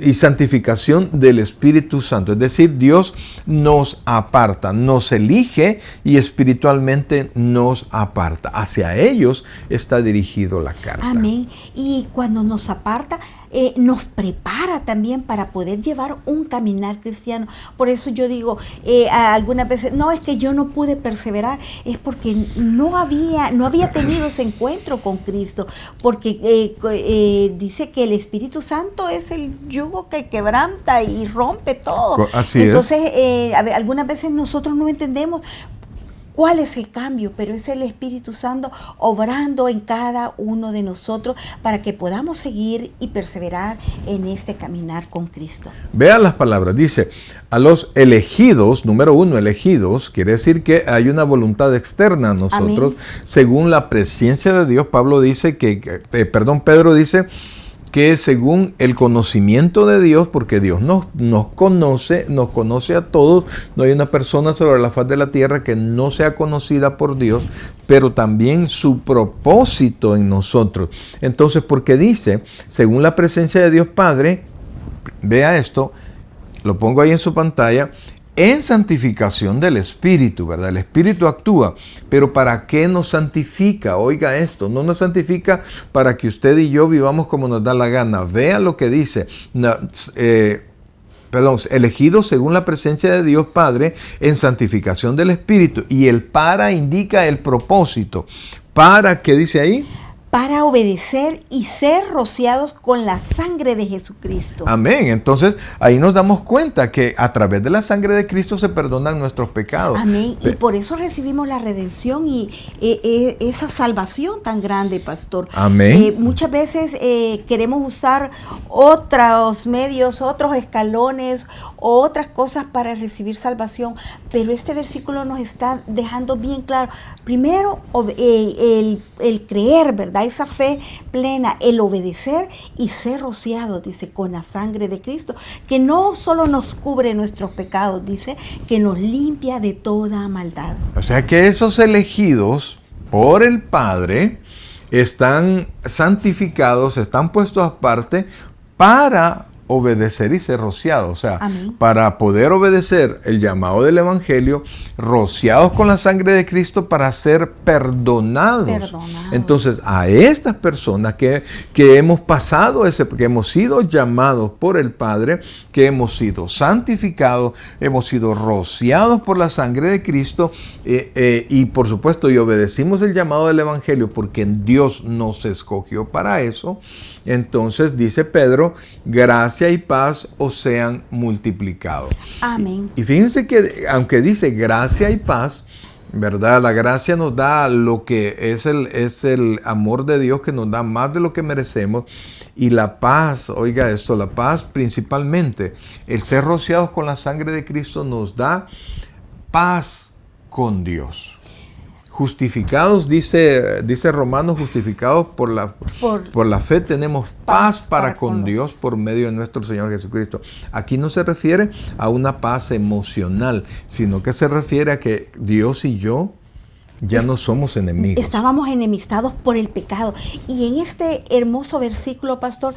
Y santificación del Espíritu Santo. Es decir, Dios nos aparta, nos elige y espiritualmente nos aparta. Hacia ellos está dirigido la carta. Amén. Y cuando nos aparta, nos prepara también para poder llevar un caminar cristiano. Por eso yo digo, algunas veces, no, es que yo no pude perseverar, es porque no había tenido ese encuentro con Cristo, porque dice que el Espíritu Santo es el yugo que quebranta y rompe todo. Así Entonces, algunas veces nosotros no entendemos ¿Cuál es el cambio? Pero es el Espíritu Santo obrando en cada uno de nosotros para que podamos seguir y perseverar en este caminar con Cristo. Vean las palabras, dice, a los elegidos, número 1, elegidos, quiere decir que hay una voluntad externa a nosotros, amén, según la presencia de Dios. Pedro dice que según el conocimiento de Dios, porque Dios nos conoce a todos, no hay una persona sobre la faz de la tierra que no sea conocida por Dios, pero también su propósito en nosotros. Entonces, porque dice, según la presencia de Dios Padre, vea esto, lo pongo ahí en su pantalla, en santificación del Espíritu, ¿verdad? El Espíritu actúa, pero ¿para qué nos santifica? Oiga esto, no nos santifica para que usted y yo vivamos como nos da la gana. Vea lo que dice, elegidos según la presencia de Dios Padre en santificación del Espíritu. Y el para indica el propósito. ¿Para qué dice ahí? Para obedecer y ser rociados con la sangre de Jesucristo. Amén. Entonces, ahí nos damos cuenta que a través de la sangre de Cristo se perdonan nuestros pecados. Amén. Y por eso recibimos la redención y esa salvación tan grande, pastor. Amén. Muchas veces queremos usar otros medios, otros escalones, otras cosas para recibir salvación, pero este versículo nos está dejando bien claro. Primero, el creer, ¿verdad? Esa fe plena, el obedecer y ser rociados, dice, con la sangre de Cristo, que no solo nos cubre nuestros pecados, dice, que nos limpia de toda maldad. O sea que esos elegidos por el Padre están santificados, están puestos aparte para obedecer y ser rociados, o sea, amén, para poder obedecer el llamado del Evangelio, rociados con la sangre de Cristo para ser perdonados. Entonces, a estas personas que hemos pasado que hemos sido llamados por el Padre, que hemos sido santificados, hemos sido rociados por la sangre de Cristo y por supuesto, y obedecimos el llamado del Evangelio porque Dios nos escogió para eso. Entonces dice Pedro, gracia y paz os sean multiplicados. Amén. Y fíjense que aunque dice gracia y paz, ¿verdad? La gracia nos da lo que es el amor de Dios, que nos da más de lo que merecemos. Y la paz, oiga esto, la paz principalmente, el ser rociados con la sangre de Cristo nos da paz con Dios. Justificados, dice Romanos, justificados por la fe tenemos paz para con Dios por medio de nuestro Señor Jesucristo. Aquí no se refiere a una paz emocional, sino que se refiere a que Dios y yo ya no somos enemigos. Estábamos enemistados por el pecado. Y en este hermoso versículo, pastor,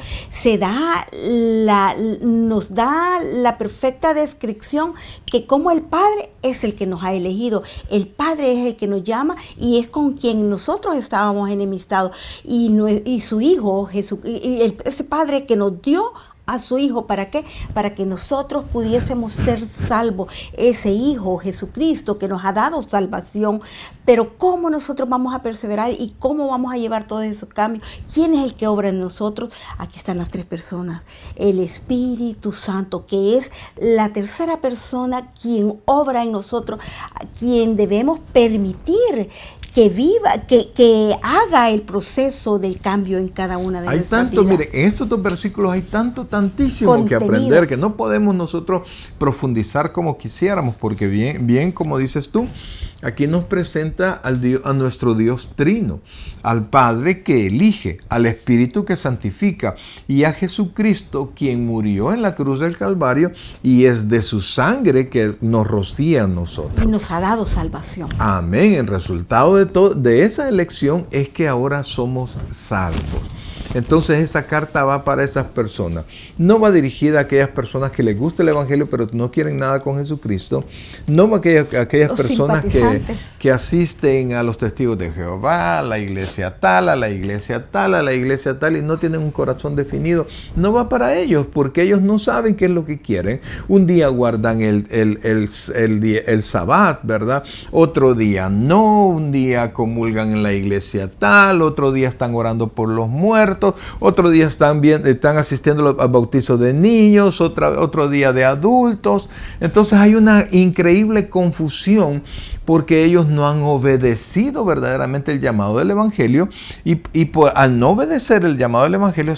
nos da la perfecta descripción que como el Padre es el que nos ha elegido, el Padre es el que nos llama y es con quien nosotros estábamos enemistados. Y su Hijo, Jesús, ese Padre que nos dio a su Hijo, ¿para qué? Para que nosotros pudiésemos ser salvos. Ese Hijo, Jesucristo, que nos ha dado salvación. Pero ¿cómo nosotros vamos a perseverar y cómo vamos a llevar todos esos cambios? ¿Quién es el que obra en nosotros? Aquí están las tres personas. El Espíritu Santo, que es la tercera persona quien obra en nosotros, quien debemos permitir que viva, que haga el proceso del cambio en cada una de nuestras vidas. Mire, en estos dos versículos hay tantísimo contenido que aprender, que no podemos nosotros profundizar como quisiéramos, porque bien como dices tú, aquí nos presenta a nuestro Dios trino, al Padre que elige, al Espíritu que santifica y a Jesucristo quien murió en la cruz del Calvario y es de su sangre que nos rocía a nosotros. Y nos ha dado salvación. Amén. El resultado de esa elección es que ahora somos salvos. Entonces esa carta va para esas personas. No va dirigida a aquellas personas que les gusta el Evangelio pero no quieren nada con Jesucristo. No va a aquellas personas que asisten a los testigos de Jehová, a la iglesia tal, a la iglesia tal, a la iglesia tal y no tienen un corazón definido. No va para ellos porque ellos no saben qué es lo que quieren. Un día guardan el Sabbat, ¿verdad? Otro día no, un día comulgan en la iglesia tal, otro día están orando por los muertos. Otro día están asistiendo al bautizo de niños, otro día de adultos. Entonces hay una increíble confusión porque ellos no han obedecido verdaderamente el llamado del Evangelio y al no obedecer el llamado del Evangelio,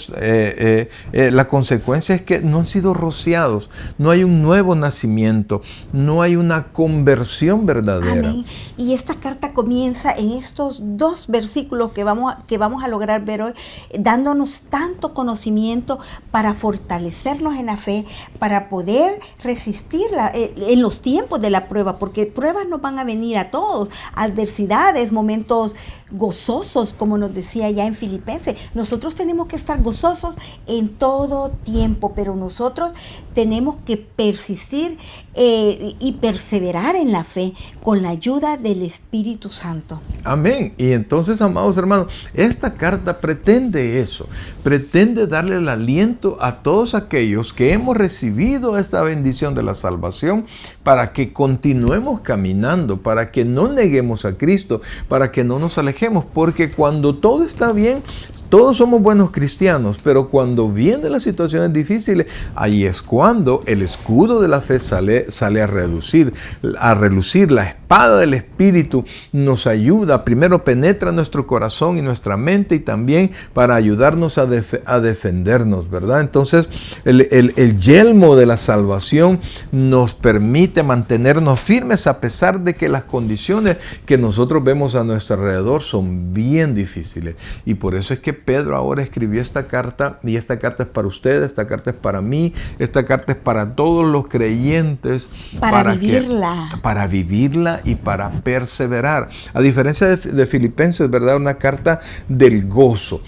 la consecuencia es que no han sido rociados, no hay un nuevo nacimiento, no hay una conversión verdadera. Amén. Y esta carta comienza en estos 2 versículos que vamos a lograr ver hoy, dándonos tanto conocimiento para fortalecernos en la fe, para poder resistir en los tiempos de la prueba, porque pruebas nos van a venir a todos, adversidades, momentos gozosos, como nos decía ya en Filipenses. Nosotros tenemos que estar gozosos en todo tiempo, pero nosotros tenemos que persistir y perseverar en la fe con la ayuda del Espíritu Santo. Amén. Y entonces, amados hermanos, esta carta pretende eso, pretende darle el aliento a todos aquellos que hemos recibido esta bendición de la salvación para que continuemos caminando, para que no neguemos a Cristo, para que no nos alejemos, porque cuando todo está bien, todos somos buenos cristianos, pero cuando vienen las situaciones difíciles, ahí es cuando el escudo de la fe sale a relucir. La espada del Espíritu nos ayuda, primero penetra nuestro corazón y nuestra mente y también para ayudarnos a defendernos, ¿verdad? Entonces, el yelmo de la salvación nos permite mantenernos firmes a pesar de que las condiciones que nosotros vemos a nuestro alrededor son bien difíciles. Y por eso es que Pedro ahora escribió esta carta, y esta carta es para ustedes, esta carta es para mí, esta carta es para todos los creyentes. Para vivirla. Para vivirla y para perseverar. A diferencia de Filipenses, ¿verdad? Una carta del gozo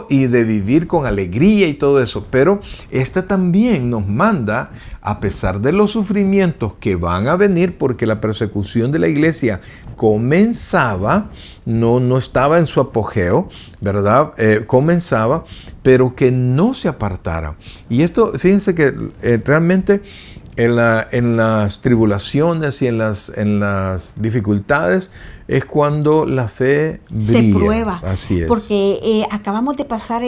y de vivir con alegría y todo eso. Pero esta también nos manda, a pesar de los sufrimientos que van a venir, porque la persecución de la iglesia comenzaba, no estaba en su apogeo, ¿verdad? Comenzaba, pero que no se apartara. Y esto, fíjense que realmente en las tribulaciones y en las dificultades es cuando la fe brilla. Se prueba. Así es. Porque acabamos de pasar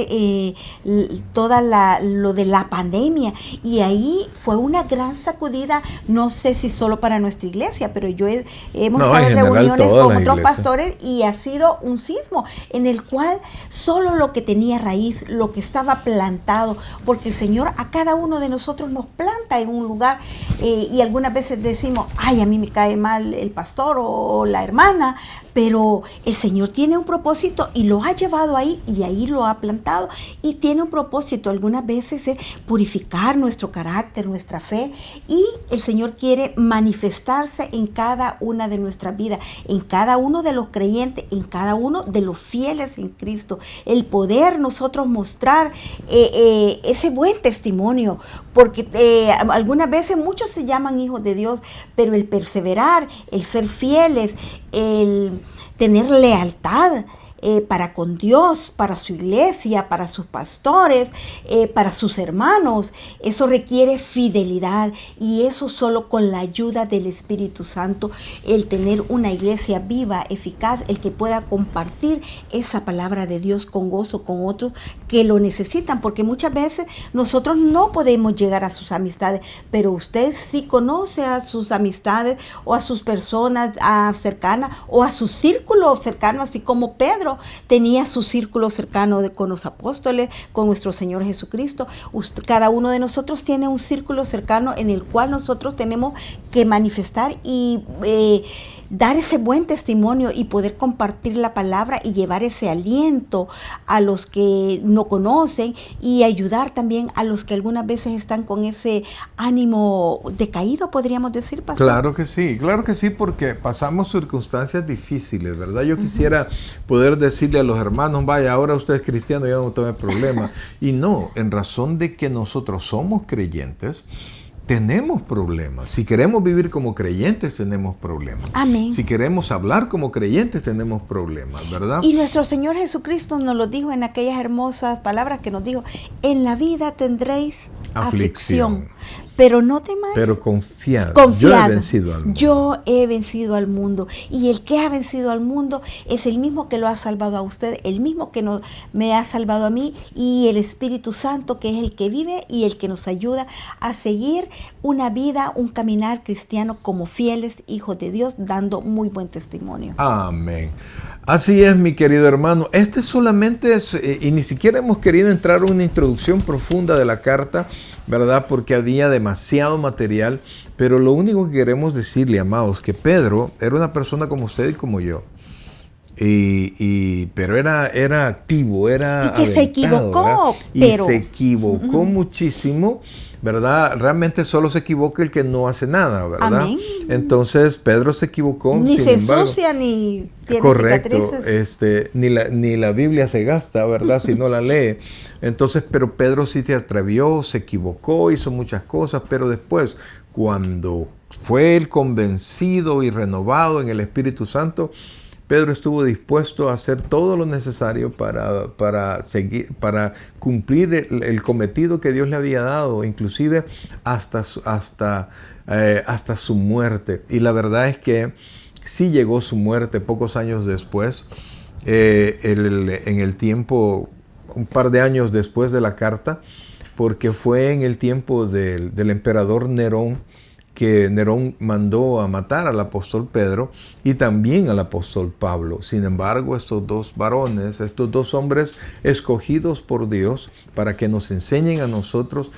lo de la pandemia y ahí fue una gran sacudida, no sé si solo para nuestra iglesia, pero hemos estado en reuniones con otros pastores y ha sido un sismo en el cual solo lo que tenía raíz, lo que estaba plantado, porque el Señor a cada uno de nosotros nos planta en un lugar y algunas veces decimos, ay, a mí me cae mal el pastor o la hermana, pero el Señor tiene un propósito y lo ha llevado ahí y ahí lo ha plantado y tiene un propósito. Algunas veces es purificar nuestro carácter, nuestra fe, y el Señor quiere manifestarse en cada una de nuestras vidas, en cada uno de los creyentes, en cada uno de los fieles en Cristo. El poder nosotros mostrar ese buen testimonio, porque algunas veces muchos se llaman hijos de Dios, pero el perseverar, el ser fieles, el tener lealtad para con Dios, para su iglesia, para sus pastores, para sus hermanos, eso requiere fidelidad y eso solo con la ayuda del Espíritu Santo, el tener una iglesia viva, eficaz, el que pueda compartir esa palabra de Dios con gozo con otros que lo necesitan, porque muchas veces nosotros no podemos llegar a sus amistades, pero usted sí conoce a sus amistades o a sus personas cercanas o a su círculo cercano, así como Pedro tenía su círculo cercano con los apóstoles, con nuestro Señor Jesucristo. Cada uno de nosotros tiene un círculo cercano en el cual nosotros tenemos que manifestar y dar ese buen testimonio y poder compartir la palabra y llevar ese aliento a los que no conocen y ayudar también a los que algunas veces están con ese ánimo decaído, podríamos decir, pastor. Claro que sí, porque pasamos circunstancias difíciles, ¿verdad? Yo quisiera poder decirle a los hermanos, vaya, ahora usted es cristiano, ya no tiene problema. Y no, en razón de que nosotros somos creyentes, tenemos problemas. Si queremos vivir como creyentes, tenemos problemas. Amén. Si queremos hablar como creyentes, tenemos problemas, ¿verdad? Y nuestro Señor Jesucristo nos lo dijo en aquellas hermosas palabras que nos dijo, en la vida tendréis aflicción. Pero no temáis. Pero confiad. Confiad. Yo he vencido al mundo. Yo he vencido al mundo. Y el que ha vencido al mundo es el mismo que lo ha salvado a usted, el mismo que me ha salvado a mí, y el Espíritu Santo, que es el que vive y el que nos ayuda a seguir una vida, un caminar cristiano como fieles hijos de Dios, dando muy buen testimonio. Amén. Así es, mi querido hermano. Este solamente es, y ni siquiera hemos querido entrar en una introducción profunda de la carta, ¿verdad? Porque había demasiado material, pero lo único que queremos decirle, amados, que Pedro era una persona como usted y como yo. Pero era activo, era y que se equivocó, pero se equivocó muchísimo, ¿verdad? Realmente solo se equivoca el que no hace nada, ¿verdad? Amén. Entonces Pedro se equivocó. Ni se ensucia, ni tiene cicatrices. Ni la Biblia se gasta, ¿verdad? Si no la lee. Entonces, pero Pedro sí se atrevió, se equivocó, hizo muchas cosas, pero después, cuando fue él convencido y renovado en el Espíritu Santo, Pedro estuvo dispuesto a hacer todo lo necesario para cumplir el cometido que Dios le había dado, inclusive hasta su muerte. Y la verdad es que sí llegó su muerte pocos años después, en el tiempo, un par de años después de la carta, porque fue en el tiempo del emperador Nerón, que Nerón mandó a matar al apóstol Pedro y también al apóstol Pablo. Sin embargo, estos dos varones, estos dos hombres escogidos por Dios para que nos enseñen a nosotros,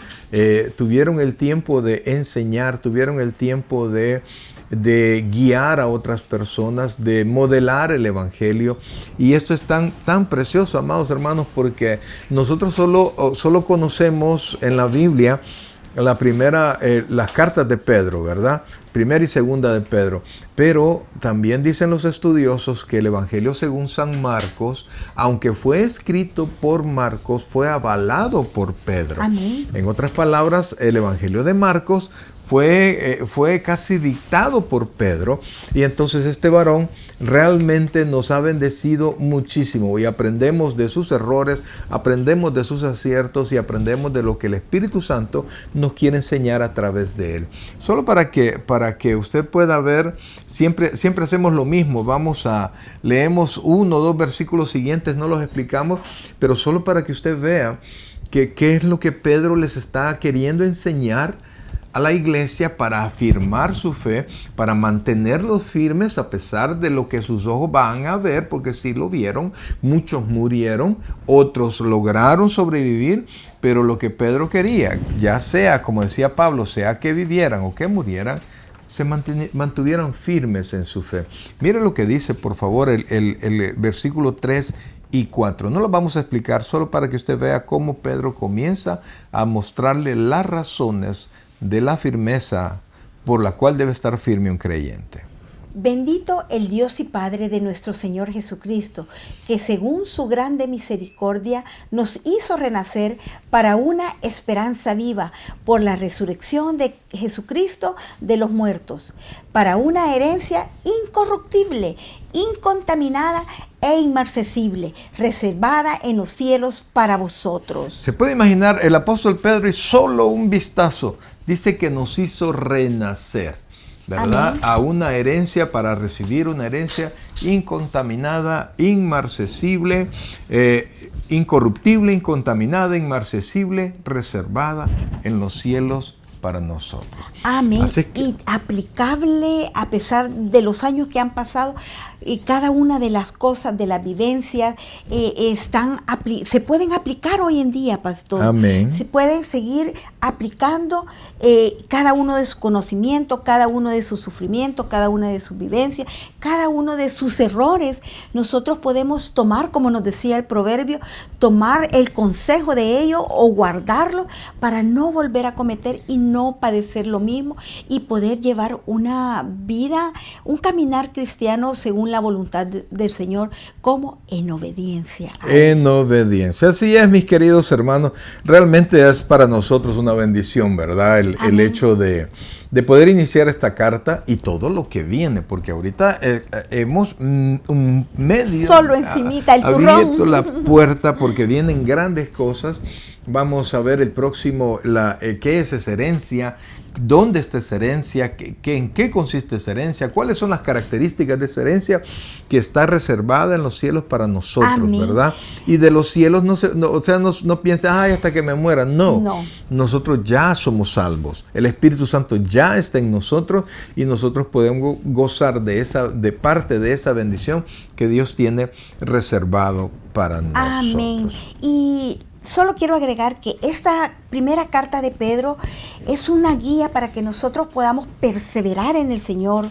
tuvieron el tiempo de enseñar, tuvieron el tiempo de guiar a otras personas, de modelar el evangelio. Y esto es tan precioso, amados hermanos, porque nosotros solo conocemos en la Biblia las cartas de Pedro, ¿verdad? Primera y segunda de Pedro. Pero también dicen los estudiosos que el Evangelio según San Marcos, aunque fue escrito por Marcos, fue avalado por Pedro. Amén. En otras palabras, el Evangelio de Marcos fue casi dictado por Pedro. Y entonces este varón realmente nos ha bendecido muchísimo y aprendemos de sus errores, aprendemos de sus aciertos y aprendemos de lo que el Espíritu Santo nos quiere enseñar a través de él. Solo para que usted pueda ver, siempre hacemos lo mismo, leemos 1 o 2 versículos siguientes, no los explicamos, pero solo para que usted vea qué es lo que Pedro les está queriendo enseñar a la iglesia para afirmar su fe, para mantenerlos firmes a pesar de lo que sus ojos van a ver, porque sí lo vieron, muchos murieron, otros lograron sobrevivir, pero lo que Pedro quería, ya sea, como decía Pablo, sea que vivieran o que murieran, se mantuvieran firmes en su fe. Mire lo que dice, por favor, el versículo 3 y 4. No lo vamos a explicar, solo para que usted vea cómo Pedro comienza a mostrarle las razones de la firmeza por la cual debe estar firme un creyente. Bendito el Dios y Padre de nuestro Señor Jesucristo, que según su grande misericordia nos hizo renacer para una esperanza viva por la resurrección de Jesucristo de los muertos, para una herencia incorruptible, incontaminada e inmarcesible, reservada en los cielos para vosotros. Se puede imaginar el apóstol Pedro y solo un vistazo dice que nos hizo renacer, ¿verdad? Amén. A una herencia, para recibir una herencia incontaminada, inmarcesible, incorruptible, incontaminada, inmarcesible, reservada en los cielos para nosotros. Amén. Y aplicable a pesar de los años que han pasado, y cada una de las cosas, de la vivencia, se pueden aplicar hoy en día, pastor. Amén. Se pueden seguir aplicando cada uno de sus conocimientos, cada uno de sus sufrimientos, cada una de sus vivencias, cada uno de sus errores. Nosotros podemos tomar, como nos decía el proverbio, tomar el consejo de ellos o guardarlo para no volver a cometer y no padecer lo mismo y poder llevar una vida, un caminar cristiano según la voluntad del Señor, como en obediencia. En obediencia. Así es, mis queridos hermanos. Realmente es para nosotros una bendición, ¿verdad? El hecho de poder iniciar esta carta y todo lo que viene, porque ahorita hemos medio solo encimita el turrón, abierto la puerta porque vienen grandes cosas. Vamos a ver el próximo, qué es esa herencia, dónde está esa herencia, en qué consiste esa herencia, cuáles son las características de esa herencia que está reservada en los cielos para nosotros, Amén. ¿verdad? Y de los cielos no piensen, ay, hasta que me muera. No, nosotros ya somos salvos. El Espíritu Santo ya está en nosotros y nosotros podemos gozar de parte de esa bendición que Dios tiene reservado para nosotros. Amén. Y solo quiero agregar que esta primera carta de Pedro es una guía para que nosotros podamos perseverar en el Señor,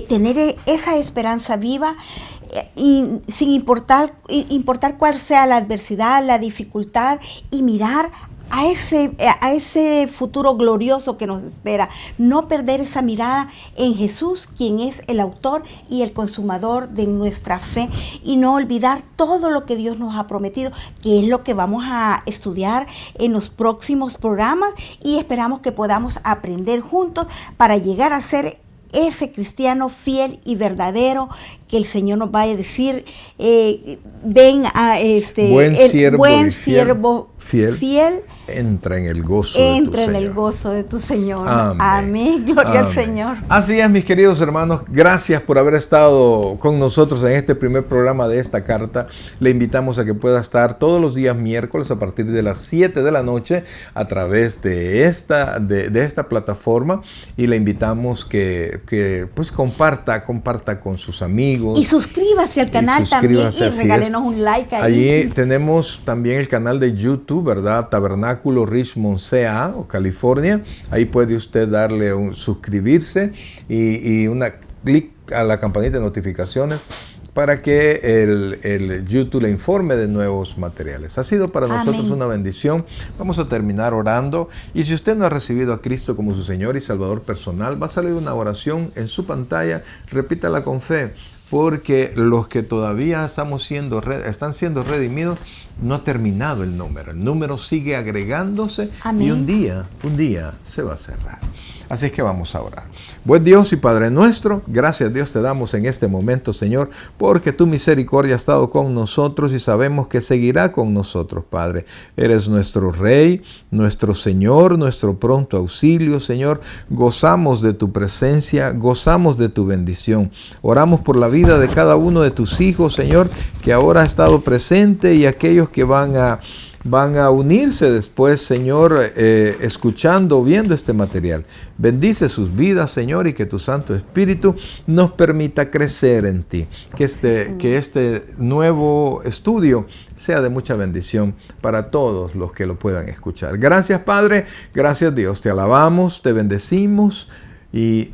tener esa esperanza viva, y sin importar cuál sea la adversidad, la dificultad, y mirar a ese futuro glorioso que nos espera. No perder esa mirada en Jesús, quien es el autor y el consumador de nuestra fe, y no olvidar todo lo que Dios nos ha prometido, que es lo que vamos a estudiar en los próximos programas, y esperamos que podamos aprender juntos para llegar a ser ese cristiano fiel y verdadero que el Señor nos vaya a decir, ven a buen siervo fiel, entra en el gozo de tu Señor. Amén. Amén. Gloria al Señor. Así es, mis queridos hermanos, gracias por haber estado con nosotros en este primer programa de esta carta. Le invitamos a que pueda estar todos los días miércoles a partir de las 7 de la noche a través de esta plataforma, y le invitamos que pues comparta con sus amigos. Y suscríbase al canal también, y regálenos un like ahí. Allí tenemos también el canal de YouTube, ¿verdad? Tabernáculo Richmond CA o California. Ahí puede usted darle suscribirse y clic a la campanita de notificaciones para que el YouTube le informe de nuevos materiales. Ha sido para nosotros una bendición. Vamos a terminar orando. Y si usted no ha recibido a Cristo como su Señor y Salvador personal, va a salir una oración en su pantalla. Repítala con fe, porque los que todavía están siendo redimidos, no ha terminado el número. El número sigue agregándose. Amén. Y un día se va a cerrar. Así es que vamos a orar. Buen Dios y Padre nuestro, gracias Dios te damos en este momento, Señor, porque tu misericordia ha estado con nosotros y sabemos que seguirá con nosotros, Padre. Eres nuestro Rey, nuestro Señor, nuestro pronto auxilio, Señor. Gozamos de tu presencia, gozamos de tu bendición. Oramos por la vida de cada uno de tus hijos, Señor, que ahora ha estado presente, y aquellos que van a unirse después, Señor, escuchando, viendo este material. Bendice sus vidas, Señor, y que tu Santo Espíritu nos permita crecer en ti. Que este nuevo estudio sea de mucha bendición para todos los que lo puedan escuchar. Gracias, Padre. Gracias, Dios. Te alabamos, te bendecimos y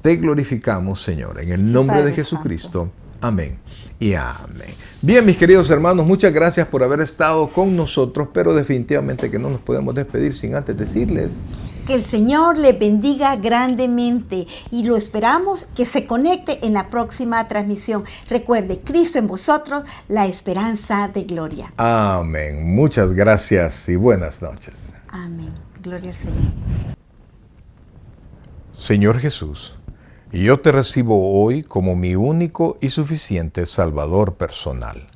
te glorificamos, Señor. En el nombre de Jesucristo. Amén y amén. Bien, mis queridos hermanos, muchas gracias por haber estado con nosotros, pero definitivamente que no nos podemos despedir sin antes decirles que el Señor le bendiga grandemente, y lo esperamos que se conecte en la próxima transmisión. Recuerde, Cristo en vosotros, la esperanza de gloria. Amén. Muchas gracias y buenas noches. Amén. Gloria al Señor. Señor Jesús, yo te recibo hoy como mi único y suficiente Salvador personal.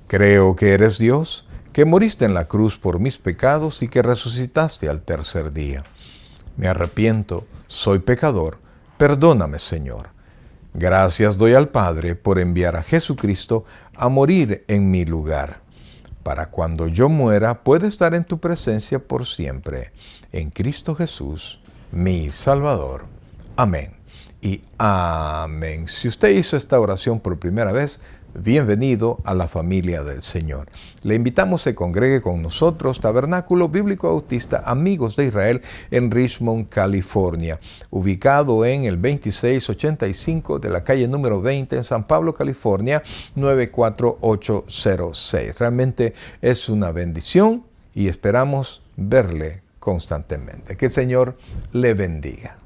Creo que eres Dios, que moriste en la cruz por mis pecados y que resucitaste al tercer día. Me arrepiento, soy pecador, perdóname, Señor. Gracias doy al Padre por enviar a Jesucristo a morir en mi lugar, para cuando yo muera pueda estar en tu presencia por siempre. En Cristo Jesús, mi Salvador. Amén. Y amén. Si usted hizo esta oración por primera vez, bienvenido a la familia del Señor. Le invitamos a que se congregue con nosotros, Tabernáculo Bíblico Bautista Amigos de Israel, en Richmond, California, ubicado en el 2685 de la calle número 20 en San Pablo, California, 94806. Realmente es una bendición y esperamos verle constantemente. Que el Señor le bendiga.